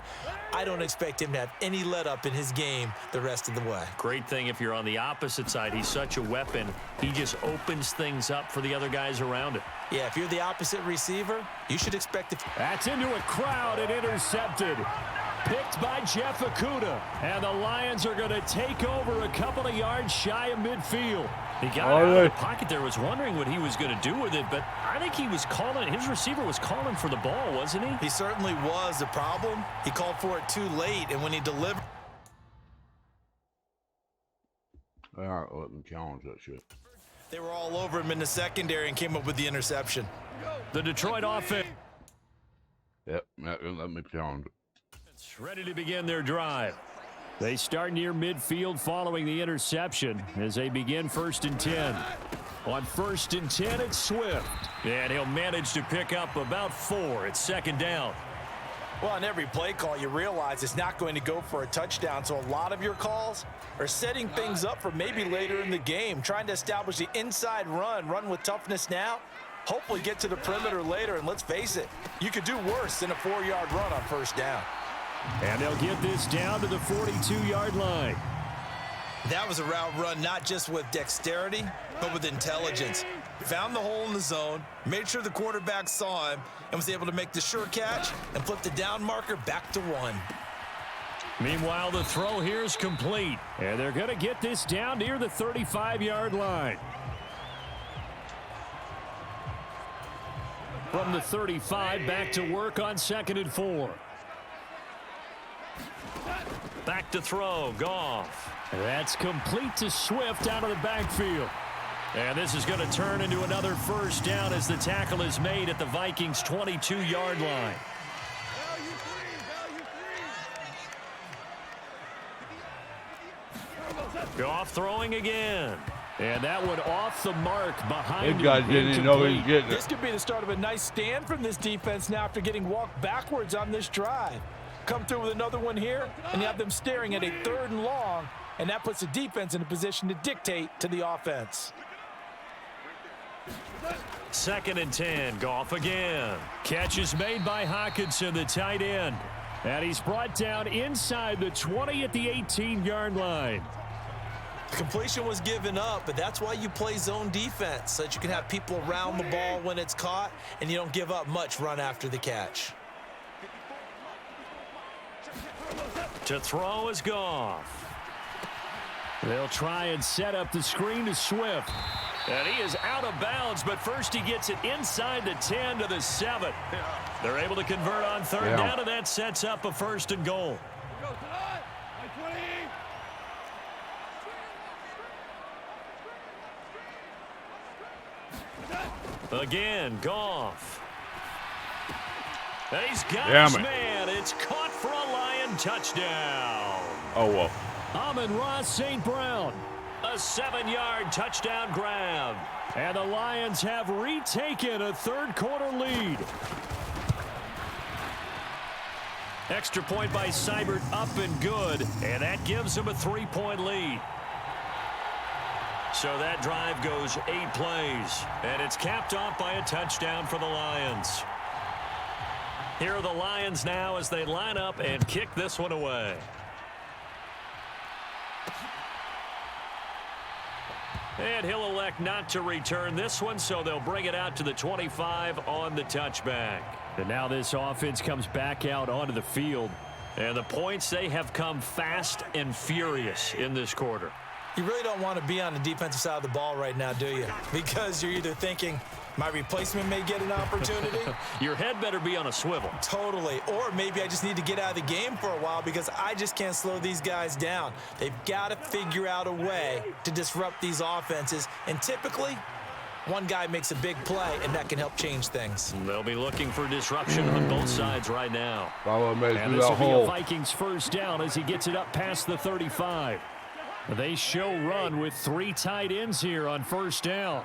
Speaker 3: I don't expect him to have any let up in his game the rest of the way.
Speaker 1: Great thing if you're on the opposite side. He's such a weapon. He just opens things up for the other guys around him.
Speaker 3: Yeah, if you're the opposite receiver, you should expect it.
Speaker 1: That's into a crowd and intercepted. Picked by Jeff Okudah. And the Lions are going to take over a couple of yards shy of midfield. He got out of the pocket there, was wondering what he was going to do with it, but I think he was calling, his receiver was calling for the ball, wasn't he?
Speaker 3: He certainly was. The problem, he called for it too late, and when he delivered.
Speaker 2: All right, let them challenge that shit.
Speaker 3: They were all over him in the secondary and came up with the interception.
Speaker 1: The Detroit offense.
Speaker 2: Yep, let me challenge it.
Speaker 1: It's ready to begin their drive. They start near midfield following the interception as they begin 1st and 10. On 1st and 10, it's Swift. And he'll manage to pick up about 4 at 2nd down.
Speaker 3: Well, on every play call, you realize it's not going to go for a touchdown, so a lot of your calls are setting things up for maybe later in the game, trying to establish the inside run with toughness now, hopefully get to the perimeter later, and let's face it, you could do worse than a 4-yard run on first down.
Speaker 1: And they'll get this down to the 42-yard line.
Speaker 3: That was a route run not just with dexterity, but with intelligence. Found the hole in the zone, made sure the quarterback saw him, and was able to make the sure catch and flip the down marker back to 1.
Speaker 1: Meanwhile, the throw here is complete, and they're going to get this down near the 35-yard line. From the 35, back to work on 2nd and 4. Back to throw, Goff. That's complete to Swift out of the backfield. And this is going to turn into another first down as the tackle is made at the Vikings' 22-yard line. Goff throwing again. And that one off the mark behind him.
Speaker 2: Them guys didn't even know he was getting
Speaker 3: This
Speaker 2: it.
Speaker 3: could be the start of a nice stand from this defense now after getting walked backwards on this drive. Come through with another one here, and you have them staring at a 3rd and long, and that puts the defense in a position to dictate to the offense.
Speaker 1: 2nd and 10, Goff again. Catch is made by Hockenson, the tight end. And he's brought down inside the 20 at the 18-yard line.
Speaker 3: The completion was given up, but that's why you play zone defense, so that you can have people around the ball when it's caught, and you don't give up much run after the catch.
Speaker 1: To throw is Goff. They'll try and set up the screen to Swift. And he is out of bounds, but first he gets it inside the 10 to the 7. They're able to convert on 3rd down, and that sets up a 1st and goal. Again, Goff. And he's got his man. It's caught for a Lion touchdown.
Speaker 2: Oh, well.
Speaker 1: Amon-Ra St. Brown. A 7-yard touchdown grab. And the Lions have retaken a 3rd quarter lead. Extra point by Seibert up and good. And that gives them a 3-point lead. So that drive goes 8 plays. And it's capped off by a touchdown for the Lions. Here are the Lions now as they line up and kick this one away. And he'll elect not to return this one, so they'll bring it out to the 25 on the touchback. And now this offense comes back out onto the field. And the points, they have come fast and furious in this quarter.
Speaker 3: You really don't want to be on the defensive side of the ball right now, do you? Because you're either thinking, my replacement may get an opportunity.
Speaker 1: Your head better be on a swivel.
Speaker 3: Totally. Or maybe I just need to get out of the game for a while because I just can't slow these guys down. They've got to figure out a way to disrupt these offenses. And typically, one guy makes a big play, and that can help change things.
Speaker 1: They'll be looking for disruption on both sides right now.
Speaker 2: And
Speaker 1: this will be a Vikings first down as he gets it up past the 35. They show run with 3 tight ends here on first down.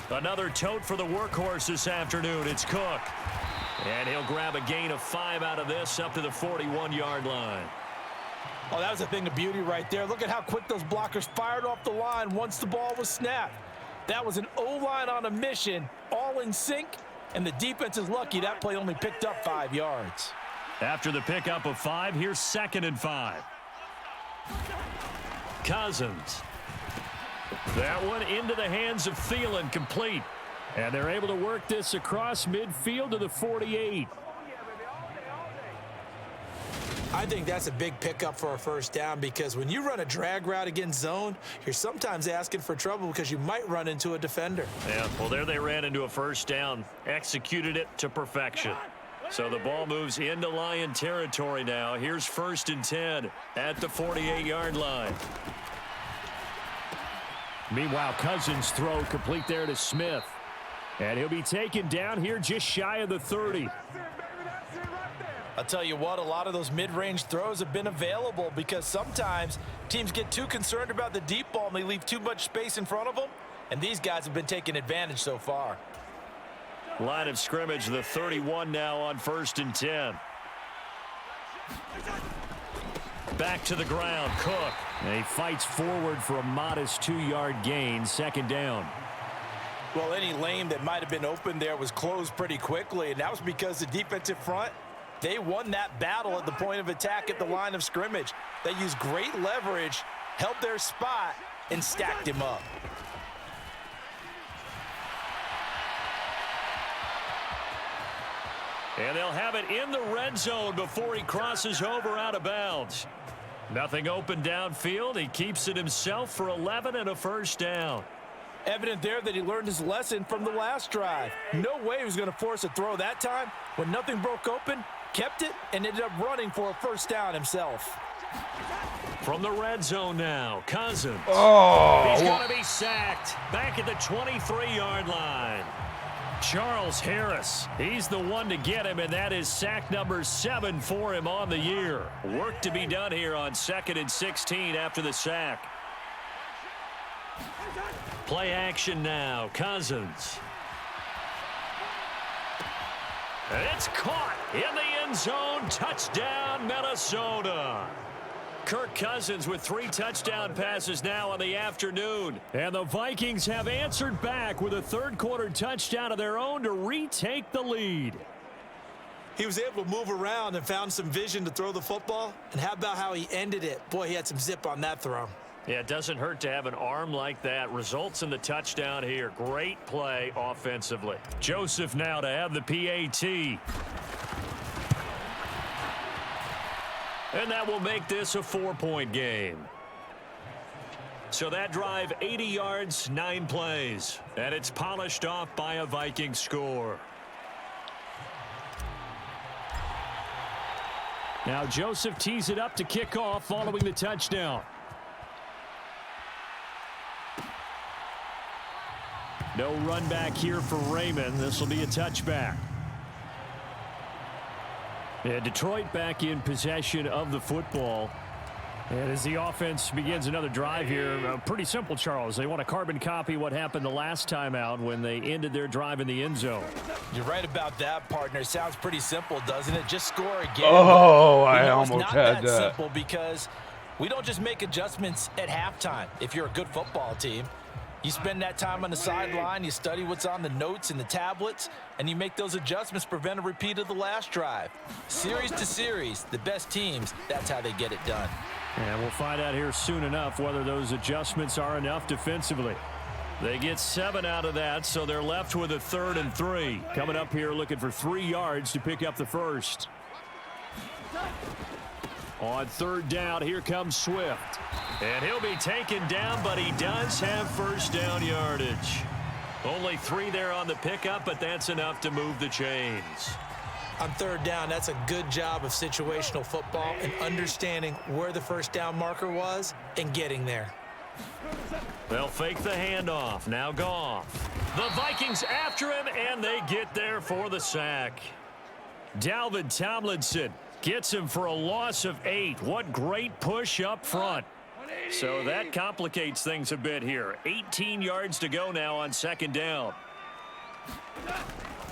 Speaker 1: Another tote for the workhorse this afternoon. It's Cook. And he'll grab a gain of 5 out of this up to the 41-yard line.
Speaker 3: Oh, that was a thing of beauty right there. Look at how quick those blockers fired off the line once the ball was snapped. That was an O-line on a mission, all in sync, and the defense is lucky that play only picked up 5 yards.
Speaker 1: After the pickup of 5, here's 2nd and 5. Cousins. That one into the hands of Thielen, complete. And they're able to work this across midfield to the 48.
Speaker 3: I think that's a big pickup for a first down because when you run a drag route against zone, you're sometimes asking for trouble because you might run into a defender.
Speaker 1: Yeah, well, there they ran into a first down, executed it to perfection. So the ball moves into Lion territory now. Here's 1st and 10 at the 48-yard line. Meanwhile, Cousins' throw complete there to Smith. And he'll be taken down here just shy of the 30.
Speaker 3: I'll tell you what, a lot of those mid-range throws have been available because sometimes teams get too concerned about the deep ball and they leave too much space in front of them. And these guys have been taking advantage so far.
Speaker 1: Line of scrimmage, the 31 now on 1st and 10. Back to the ground, Cook. And he fights forward for a modest 2-yard gain, 2nd down.
Speaker 3: Well, any lane that might have been open there was closed pretty quickly, and that was because the defensive front, they won that battle at the point of attack at the line of scrimmage. They used great leverage, held their spot, and stacked him up.
Speaker 1: And they'll have it in the red zone before he crosses over out of bounds. Nothing open downfield. He keeps it himself for 11 and a 1st down.
Speaker 3: Evident there that he learned his lesson from the last drive. No way he was going to force a throw that time. When nothing broke open, kept it, and ended up running for a 1st down himself.
Speaker 1: From the red zone now, Cousins.
Speaker 2: Oh!
Speaker 1: He's going to be sacked. Back at the 23-yard line. Charles Harris, he's the one to get him, and that is sack number 7 for him on the year. Work to be done here on 2nd and 16 after the sack. Play action now, Cousins. And it's caught in the end zone. Touchdown, Minnesota. Kirk Cousins with 3 touchdown passes now on the afternoon. And the Vikings have answered back with a 3rd-quarter touchdown of their own to retake the lead.
Speaker 3: He was able to move around and found some vision to throw the football. And how about how he ended it? Boy, he had some zip on that throw.
Speaker 1: Yeah, it doesn't hurt to have an arm like that. Results in the touchdown here. Great play offensively. Joseph now to have the PAT. And that will make this a 4-point game. So that drive, 80 yards, 9 plays. And it's polished off by a Viking score. Now Joseph tees it up to kick off following the touchdown. No run back here for Raymond. This will be a touchback. And Detroit back in possession of the football. And as the offense begins another drive here, pretty simple, Charles. They want to carbon copy what happened the last time out when they ended their drive in the end zone.
Speaker 3: You're right about that, partner. Sounds pretty simple, doesn't it? Just score again.
Speaker 2: Oh, I almost
Speaker 3: it's not
Speaker 2: had
Speaker 3: that simple because we don't just make adjustments at halftime. If you're a good football team, you spend that time on the sideline, you study what's on the notes and the tablets, and you make those adjustments to prevent a repeat of the last drive. Series to series, the best teams, that's how they get it done.
Speaker 1: And we'll find out here soon enough whether those adjustments are enough defensively. They get 7 out of that, so they're left with a 3rd and 3. Coming up here looking for 3 yards to pick up the first. On 3rd down, here comes Swift. And he'll be taken down, but he does have 1st down yardage. Only 3 there on the pickup, but that's enough to move the chains.
Speaker 3: On 3rd down, that's a good job of situational football and understanding where the 1st down marker was and getting there.
Speaker 1: They'll fake the handoff. Now Goff. The Vikings after him, and they get there for the sack. Dalvin Tomlinson gets him for a loss of 8. What great push up front. So that complicates things a bit here. 18 yards to go now on 2nd down.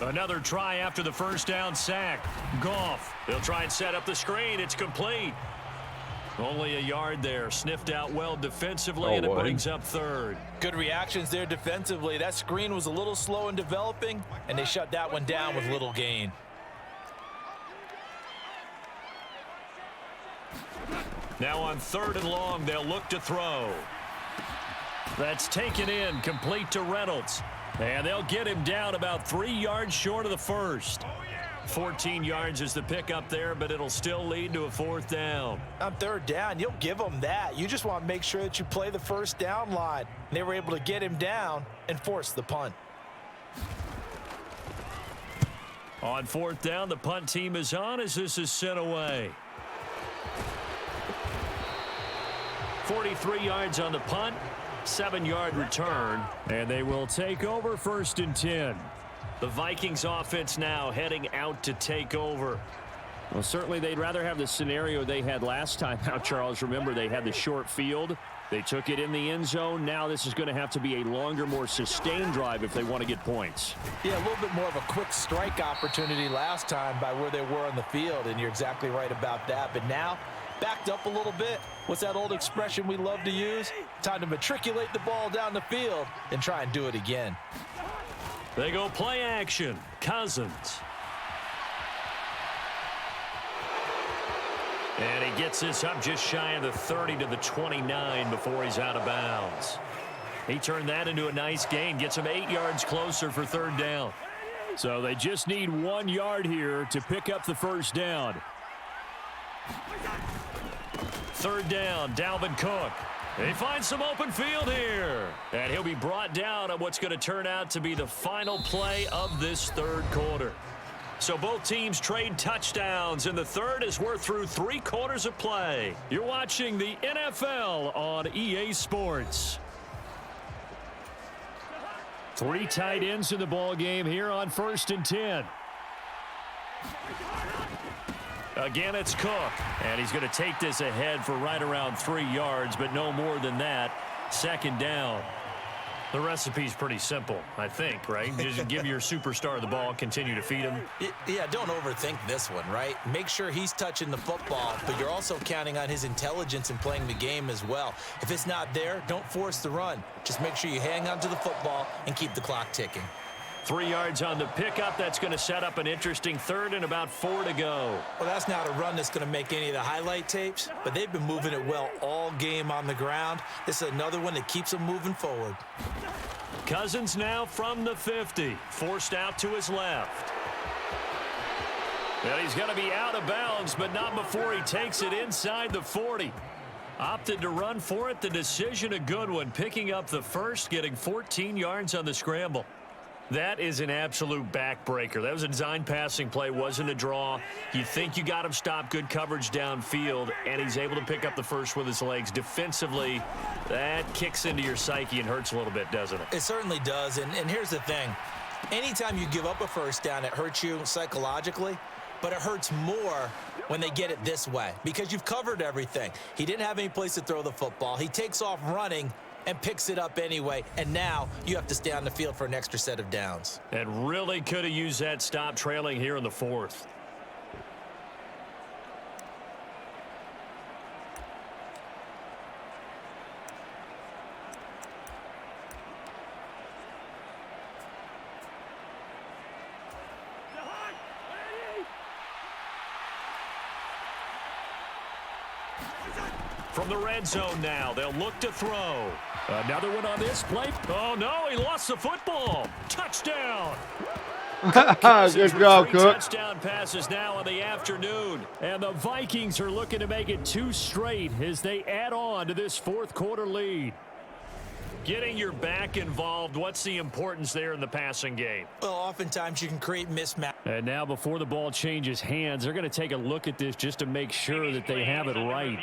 Speaker 1: Another try after the 1st down sack. Goff. They'll try and set up the screen. It's complete. Only a yard there. Sniffed out well defensively, and it brings up 3rd.
Speaker 3: Good reactions there defensively. That screen was a little slow in developing, and they shut that one down with little gain.
Speaker 1: Now on 3rd and long, they'll look to throw. That's taken in, complete to Reynolds. And they'll get him down about 3 yards short of the first. 14 yards is the pickup there, but it'll still lead to a 4th down.
Speaker 3: On 3rd down, you'll give them that. You just want to make sure that you play the 1st down line. They were able to get him down and force the punt.
Speaker 1: On 4th down, the punt team is on as this is sent away. 43 yards on the punt, 7-yard return, and they will take over 1st and 10. The Vikings offense now heading out to take over. Well, certainly they'd rather have the scenario they had last time out, Charles. Remember, they had the short field. They took it in the end zone. Now this is going to have to be a longer, more sustained drive if they want to get points.
Speaker 3: Yeah, a little bit more of a quick strike opportunity last time by where they were on the field, and you're exactly right about that. But now, backed up a little bit. What's that old expression we love to use? Time to matriculate the ball down the field and try and do it again.
Speaker 1: They go play action. Cousins. And he gets this up just shy of the 30 to the 29 before he's out of bounds. He turned that into a nice gain, gets him 8 yards closer for third down. So they just need 1 yard here to pick up the first down. Third down, Dalvin Cook. He finds some open field here. And he'll be brought down on what's going to turn out to be the final play of this third quarter. So both teams trade touchdowns in the third as we're through 3 quarters of play. You're watching the NFL on EA Sports. 3 tight ends in the ball game here on 1st and 10. Again, it's Cook, and he's going to take this ahead for right around 3 yards, but no more than that. Second down. The recipe's pretty simple, I think, right? Just give your superstar the ball, continue to feed him.
Speaker 3: Yeah, don't overthink this one, right? Make sure he's touching the football, but you're also counting on his intelligence in playing the game as well. If it's not there, don't force the run. Just make sure you hang on to the football and keep the clock ticking.
Speaker 1: 3 yards on the pickup. That's going to set up an interesting third and about 4 to go.
Speaker 3: Well, that's not a run that's going to make any of the highlight tapes, but they've been moving it well all game on the ground. This is another one that keeps them moving forward.
Speaker 1: Cousins now from the 50, forced out to his left. And he's going to be out of bounds, but not before he takes it inside the 40. Opted to run for it. The decision a good one, picking up the first, getting 14 yards on the scramble. That is an absolute backbreaker. That was a design passing play, wasn't a draw. You think you got him stopped, good coverage downfield, and he's able to pick up the first with his legs. Defensively, that kicks into your psyche and hurts a little bit, doesn't it?
Speaker 3: It certainly does, and here's the thing. Anytime you give up a first down, it hurts you psychologically, but it hurts more when they get it this way because you've covered everything. He didn't have any place to throw the football. He takes off running and picks it up anyway, and now you have to stay on the field for an extra set of downs.
Speaker 1: And really could have used that stop trailing here in the fourth. From the red zone now, they'll look to throw. Another one on this play. Oh, no, he lost the football. Touchdown.
Speaker 2: Good job, Cook.
Speaker 1: Touchdown passes now in the afternoon. And the Vikings are looking to make it 2 straight as they add on to this fourth quarter lead. Getting your back involved, what's the importance there in the passing game?
Speaker 3: Well, oftentimes you can create mismatch.
Speaker 1: And now before the ball changes hands, they're going to take a look at this just to make sure that they have it right.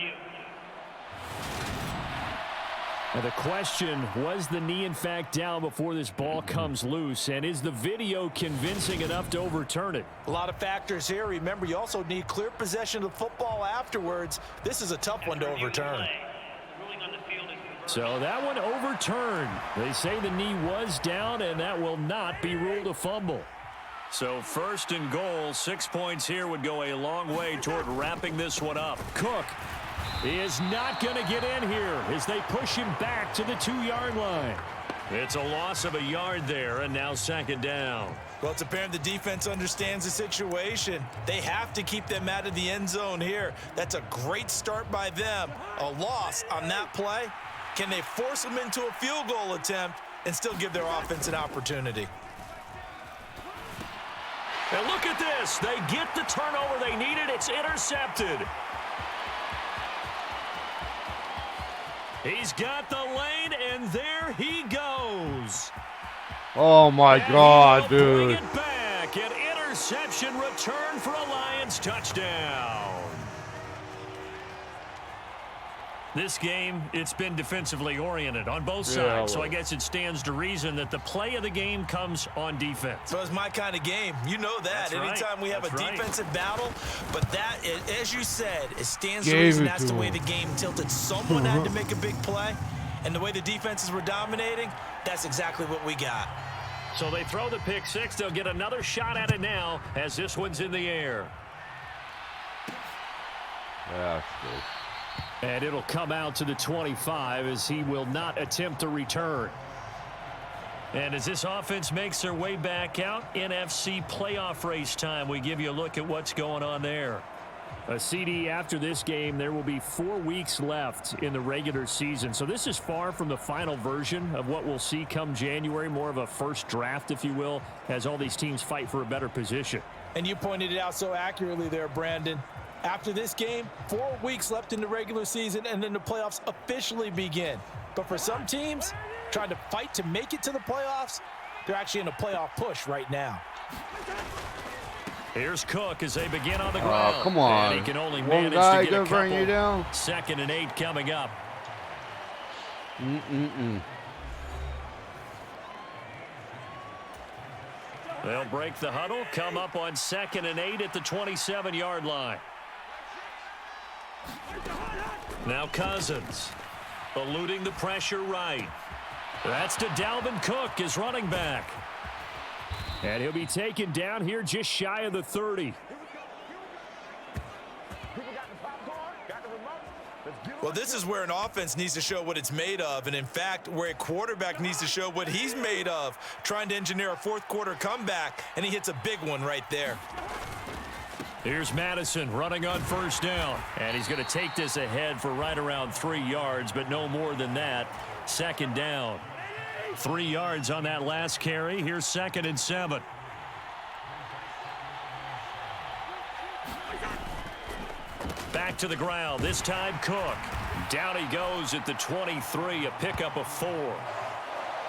Speaker 1: And the question, was the knee in fact down before this ball comes loose? And is the video convincing enough to overturn it?
Speaker 3: A lot of factors here. Remember, you also need clear possession of the football afterwards. This is a tough one to overturn.
Speaker 1: So that one overturned. They say the knee was down, and that will not be ruled a fumble. So 1st and goal, 6 points here would go a long way toward wrapping this one up. Cook is not going to get in here as they push him back to the 2-yard line. It's a loss of a yard there, and now 2nd down.
Speaker 3: Well, it's apparent the defense understands the situation. They have to keep them out of the end zone here. That's a great start by them. A loss on that play. Can they force them into a field goal attempt and still give their offense an opportunity?
Speaker 1: And look at this. They get the turnover they needed. It's intercepted. He's got the lane, and there he goes.
Speaker 2: Oh, my God, dude.
Speaker 1: Bring it back. An interception return for a Lions touchdown. This game, it's been defensively oriented on both sides, so I guess it stands to reason that the play of the game comes on defense.
Speaker 3: So it's my kind of game. You know that.
Speaker 1: That's
Speaker 3: Anytime
Speaker 1: right.
Speaker 3: we have
Speaker 1: That's
Speaker 3: a
Speaker 1: right.
Speaker 3: defensive battle, but that, as you said, it stands to reason that's the way the game tilted. Someone had to make a big play, and the way the defenses were dominating, that's exactly what we got.
Speaker 1: So they throw the pick six. They'll get another shot at it now as this one's in the air.
Speaker 2: Yeah, that's good.
Speaker 1: And it'll come out to the 25 as he will not attempt to return. And as this offense makes their way back out, NFC playoff race time, we give you a look at what's going on there. A CD after this game, there will be 4 weeks left in the regular season. So this is far from the final version of what we'll see come January, more of a first draft, if you will, as all these teams fight for a better position.
Speaker 3: And you pointed it out so accurately there, Brandon. After this game, 4 weeks left in the regular season, and then the playoffs officially begin. But for some teams, trying to fight to make it to the playoffs, they're actually in a playoff push right now.
Speaker 1: Here's Cook as they begin on the ground.
Speaker 2: Oh, come on.
Speaker 1: And he can only
Speaker 2: One
Speaker 1: manage
Speaker 2: guy
Speaker 1: to get a
Speaker 2: gonna bring you
Speaker 1: couple.
Speaker 2: down?
Speaker 1: 2nd and 8 coming up. They'll break the huddle, come up on 2nd and 8 at the 27-yard line. Now Cousins, eluding the pressure right. That's to Dalvin Cook, his running back. And he'll be taken down here just shy of the 30.
Speaker 3: Well, this is where an offense needs to show what it's made of, and in fact, where a quarterback needs to show what he's made of, trying to engineer a fourth-quarter comeback, and he hits a big one right there.
Speaker 1: Here's Madison running on 1st down, and he's going to take this ahead for right around 3 yards, but no more than that. 2nd down. 3 yards on that last carry. Here's 2nd and 7. Back to the ground. This time Cook. Down he goes at the 23, a pickup of 4.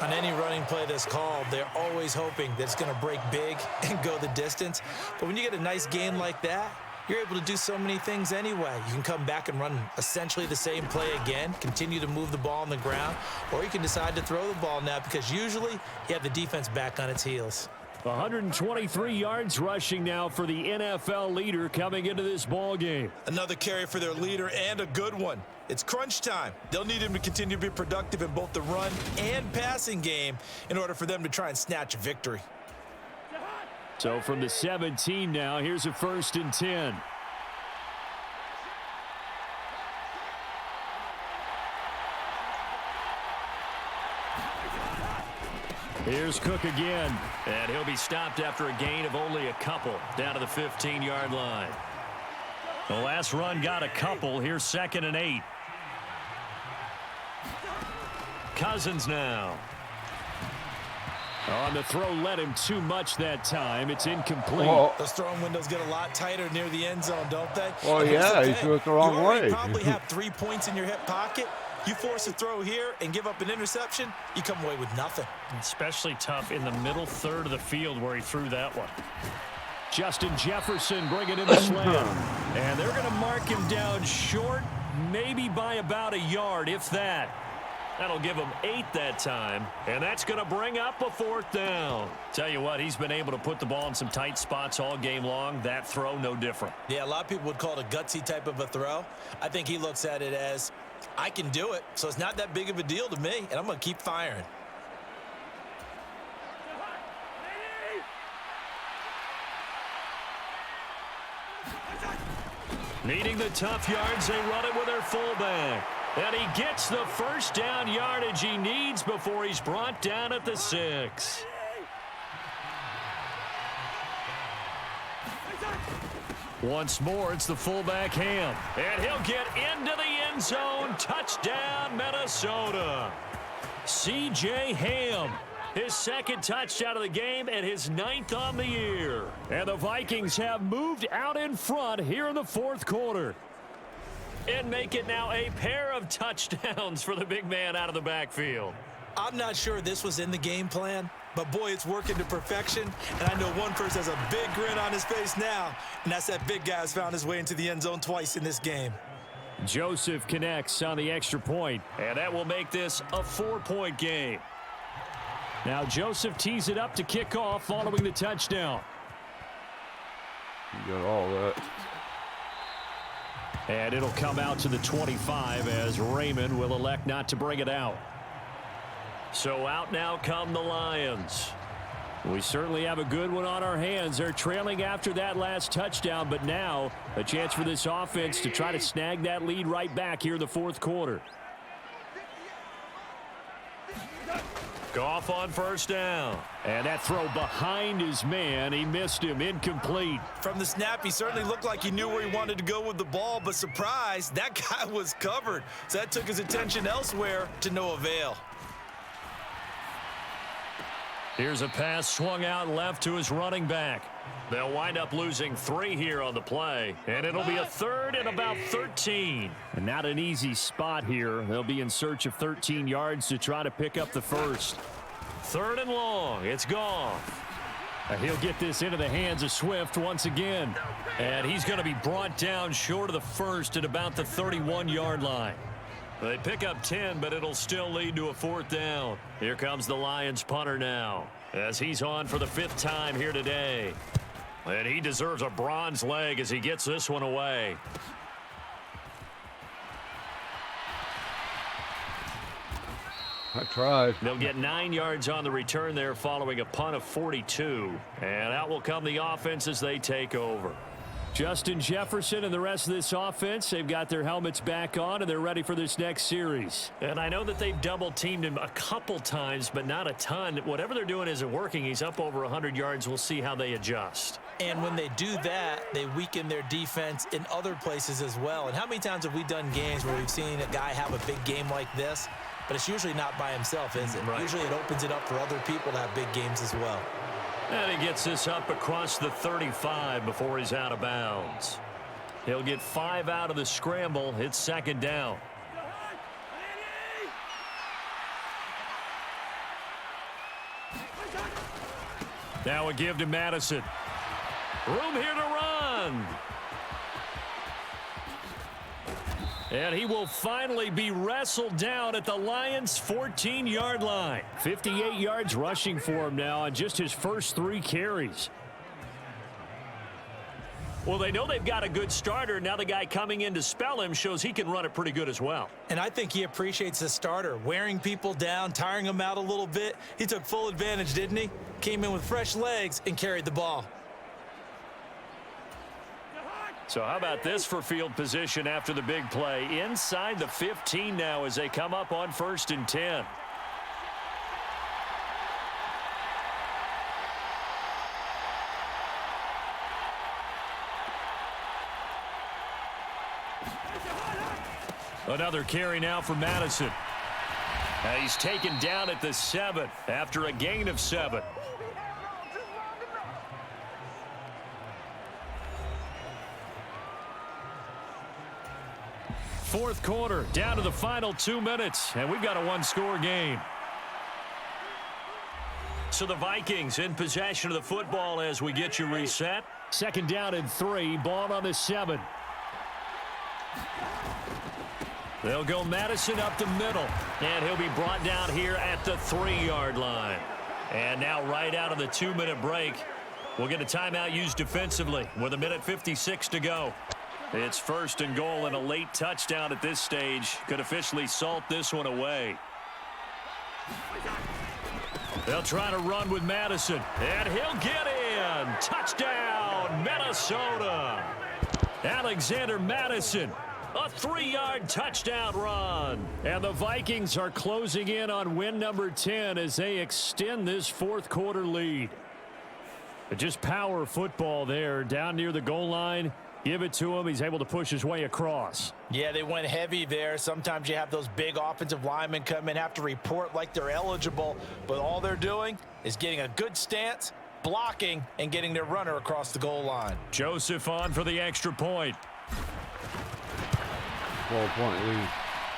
Speaker 3: On any running play that's called, they're always hoping that it's going to break big and go the distance. But when you get a nice gain like that, you're able to do so many things anyway. You can come back and run essentially the same play again, continue to move the ball on the ground, or you can decide to throw the ball now because usually you have the defense back on its heels.
Speaker 1: 123 yards rushing now for the NFL leader coming into this ball game.
Speaker 3: Another carry for their leader and a good one. It's crunch time. They'll need him to continue to be productive in both the run and passing game in order for them to try and snatch a victory.
Speaker 1: So from the 17 now, here's a 1st and 10. Here's Cook again, and he'll be stopped after a gain of only a couple down to the 15-yard line. The last run got a couple. Here's 2nd and 8. Cousins now. On the throw, led him too much that time. It's incomplete.
Speaker 3: Those throwing windows get a lot tighter near the end zone, don't they?
Speaker 2: Well,
Speaker 3: And here's
Speaker 2: yeah,
Speaker 3: the
Speaker 2: he
Speaker 3: thing.
Speaker 2: threw it the wrong way.
Speaker 3: You probably have 3 points in your hip pocket. You force a throw here and give up an interception, you come away with nothing.
Speaker 1: Especially tough in the middle third of the field where he threw that one. Justin Jefferson bringing in the slam. And they're going to mark him down short, maybe by about a yard, if that. That'll give him 8 that time, and that's going to bring up a 4th down. Tell you what, he's been able to put the ball in some tight spots all game long. That throw, no different.
Speaker 3: Yeah, a lot of people would call it a gutsy type of a throw. I think he looks at it as, I can do it, so it's not that big of a deal to me, and I'm going to keep firing.
Speaker 1: Needing the tough yards, they run it with their fullback. And he gets the 1st down yardage he needs before he's brought down at the 6. Once more, it's the fullback Ham. And he'll get into the end zone. Touchdown, Minnesota. C.J. Ham. His 2nd touchdown of the game and his 9th on the year. And the Vikings have moved out in front here in the 4th quarter. And make it now a pair of touchdowns for the big man out of the backfield.
Speaker 3: I'm not sure this was in the game plan, but boy, it's working to perfection. And I know one person has a big grin on his face now, and that's that big guy who's found his way into the end zone twice in this game.
Speaker 1: Joseph connects on the extra point, and that will make this a 4-point game. Now Joseph tees it up to kick off following the touchdown.
Speaker 2: You got all that.
Speaker 1: And it'll come out to the 25 as Raymond will elect not to bring it out. So out now come the Lions. We certainly have a good one on our hands. They're trailing after that last touchdown, but now a chance for this offense to try to snag that lead right back here in the fourth quarter. Goff on first down. And that throw behind his man. He missed him. Incomplete.
Speaker 3: From the snap, he certainly looked like he knew where he wanted to go with the ball, but surprise, that guy was covered. So that took his attention elsewhere to no avail.
Speaker 1: Here's a pass swung out left to his running back. They'll wind up losing 3 here on the play, and it'll be a 3rd and about 13. And not an easy spot here. They'll be in search of 13 yards to try to pick up the first. 3rd and long. It's Goff. And he'll get this into the hands of Swift once again. And he's going to be brought down short of the first at about the 31-yard line. They pick up 10, but it'll still lead to a 4th down. Here comes the Lions punter now, as he's on for the 5th time here today. And he deserves a bronze leg as he gets this one away.
Speaker 2: I tried.
Speaker 1: They'll get 9 yards on the return there following a punt of 42. And out will come the offense as they take over. Justin Jefferson and the rest of this offense, they've got their helmets back on, and they're ready for this next series. And I know that they've double-teamed him a couple times, but not a ton. Whatever they're doing isn't working. He's up over 100 yards. We'll see how they adjust.
Speaker 3: And when they do that, they weaken their defense in other places as well. And how many times have we done games where we've seen a guy have a big game like this, but it's usually not by himself, is it?
Speaker 1: Right.
Speaker 3: Usually it opens it up for other people to have big games as well.
Speaker 1: And he gets this up across the 35 before he's out of bounds. He'll get 5 out of the scramble. It's 2nd down. Now a give to Madison. Room here to run. And he will finally be wrestled down at the Lions' 14-yard line. 58 yards rushing for him now on just his first 3 carries. Well, they know they've got a good starter. Now the guy coming in to spell him shows he can run it pretty good as well.
Speaker 3: And I think he appreciates the starter, wearing people down, tiring them out a little bit. He took full advantage, didn't he? Came in with fresh legs and carried the ball.
Speaker 1: So how about this for field position after the big play? Inside the 15 now as they come up on 1st and 10. Another carry now for Madison. He's taken down at the 7 after a gain of 7. Fourth quarter, down to the final 2 minutes, and we've got a 1-score game. So the Vikings in possession of the football as we get you reset. 2nd down and 3, ball on the 7. They'll go Madison up the middle, and he'll be brought down here at the 3-yard line. And now right out of the 2-minute break, we'll get a timeout used defensively with 1:56 to go. It's 1st and goal, and a late touchdown at this stage could officially salt this one away. They'll try to run with Madison, and he'll get in. Touchdown, Minnesota. Alexander Madison, a 3-yard touchdown run. And the Vikings are closing in on win number 10 as they extend this fourth quarter lead. But just power football there down near the goal line. Give it to him. He's able to push his way across.
Speaker 3: Yeah, they went heavy there. Sometimes you have those big offensive linemen come in, have to report like they're eligible, but all they're doing is getting a good stance, blocking, and getting their runner across the goal line.
Speaker 1: Joseph on for the extra point.
Speaker 2: 12-point lead.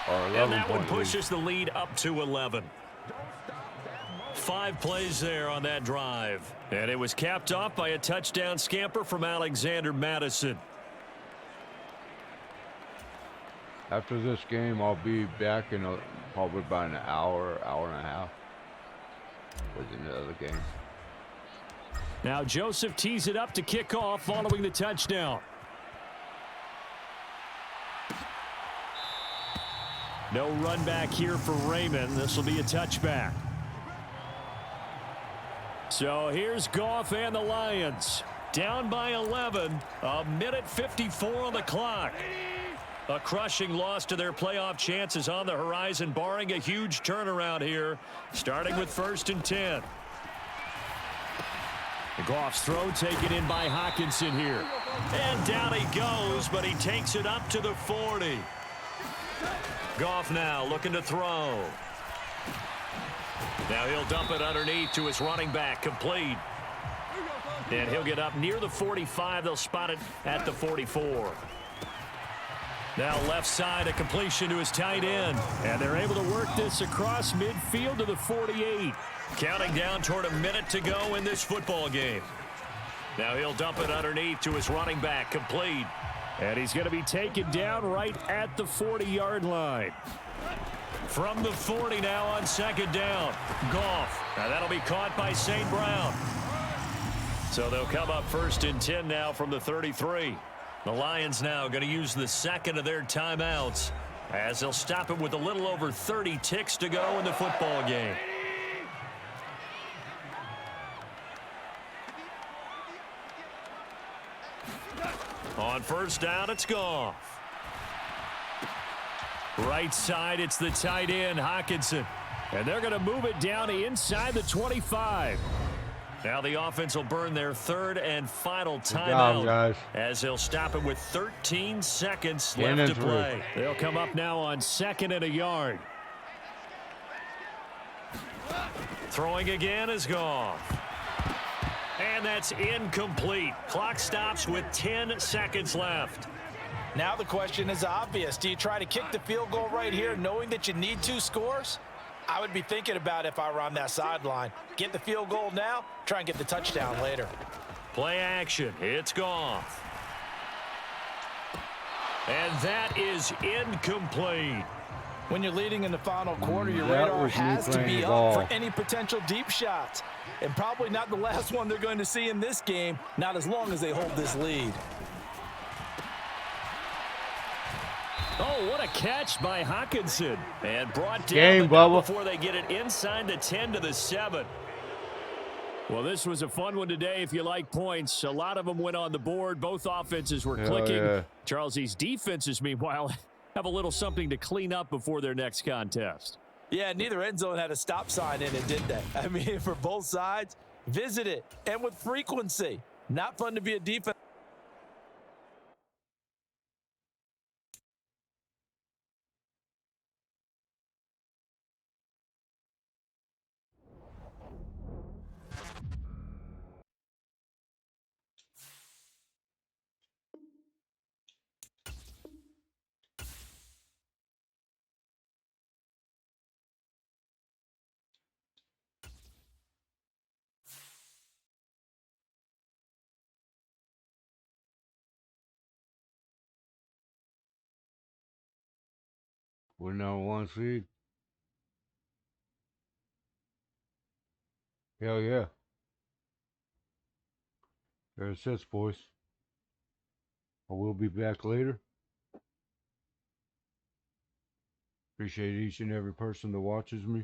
Speaker 2: Or 11
Speaker 1: And that one
Speaker 2: point
Speaker 1: pushes the lead up to 11. 5 plays there on that drive. And it was capped off by a touchdown scamper from Alexander Madison.
Speaker 2: After this game, I'll be back in probably about an hour, hour and a half with another game.
Speaker 1: Now Joseph tees it up to kick off following the touchdown. No run back here for Raymond. This will be a touchback. So here's Goff and the Lions. Down by 11. A minute 54 on the clock. A crushing loss to their playoff chances on the horizon, barring a huge turnaround here, starting with 1st and 10. Goff's throw taken in by Hockenson here. And down he goes, but he takes it up to the 40. Goff now looking to throw. Now he'll dump it underneath to his running back, complete. And he'll get up near the 45. They'll spot it at the 44. Now left side, a completion to his tight end. And they're able to work this across midfield to the 48. Counting down toward a minute to go in this football game. Now he'll dump it underneath to his running back, complete. And he's going to be taken down right at the 40-yard line. From the 40 now on 2nd down. Goff. Now that'll be caught by St. Brown. So they'll come up 1st and 10 now from the 33. The Lions now going to use the second of their timeouts as they'll stop it with a little over 30 ticks to go in the football game. On 1st down, it's Goff. Right side, it's the tight end, Hockenson. And they're going to move it down to inside the 25. Now the offense will burn their 3rd and final timeout as they'll stop it with 13 seconds left to play. They'll come up now on 2nd and a yard. Throwing again is Goff. And that's incomplete. Clock stops with 10 seconds left.
Speaker 3: Now the question is obvious. Do you try to kick the field goal right here knowing that you need 2 scores? I would be thinking about if I were on that sideline. Get the field goal now, try and get the touchdown later.
Speaker 1: Play action. It's Goff. And that is incomplete.
Speaker 3: When you're leading in the final quarter, your radar has to be up for any potential deep shots. And probably not the last one they're going to see in this game, not as long as they hold this lead.
Speaker 1: Oh, what a catch by Hockenson. And brought down before they get it inside the 10 to the 7. Well, this was a fun one today if you like points. A lot of them went on the board. Both offenses were clicking.
Speaker 2: Yeah.
Speaker 1: Charles, these defenses, meanwhile, have a little something to clean up before their next contest.
Speaker 3: Yeah, neither end zone had a stop sign in it, did they? I mean, for both sides, visit it, and with frequency. Not fun to be a defense.
Speaker 2: We're now 1 seed. Hell yeah. There it sits, boys. I will be back later. Appreciate each and every person that watches me.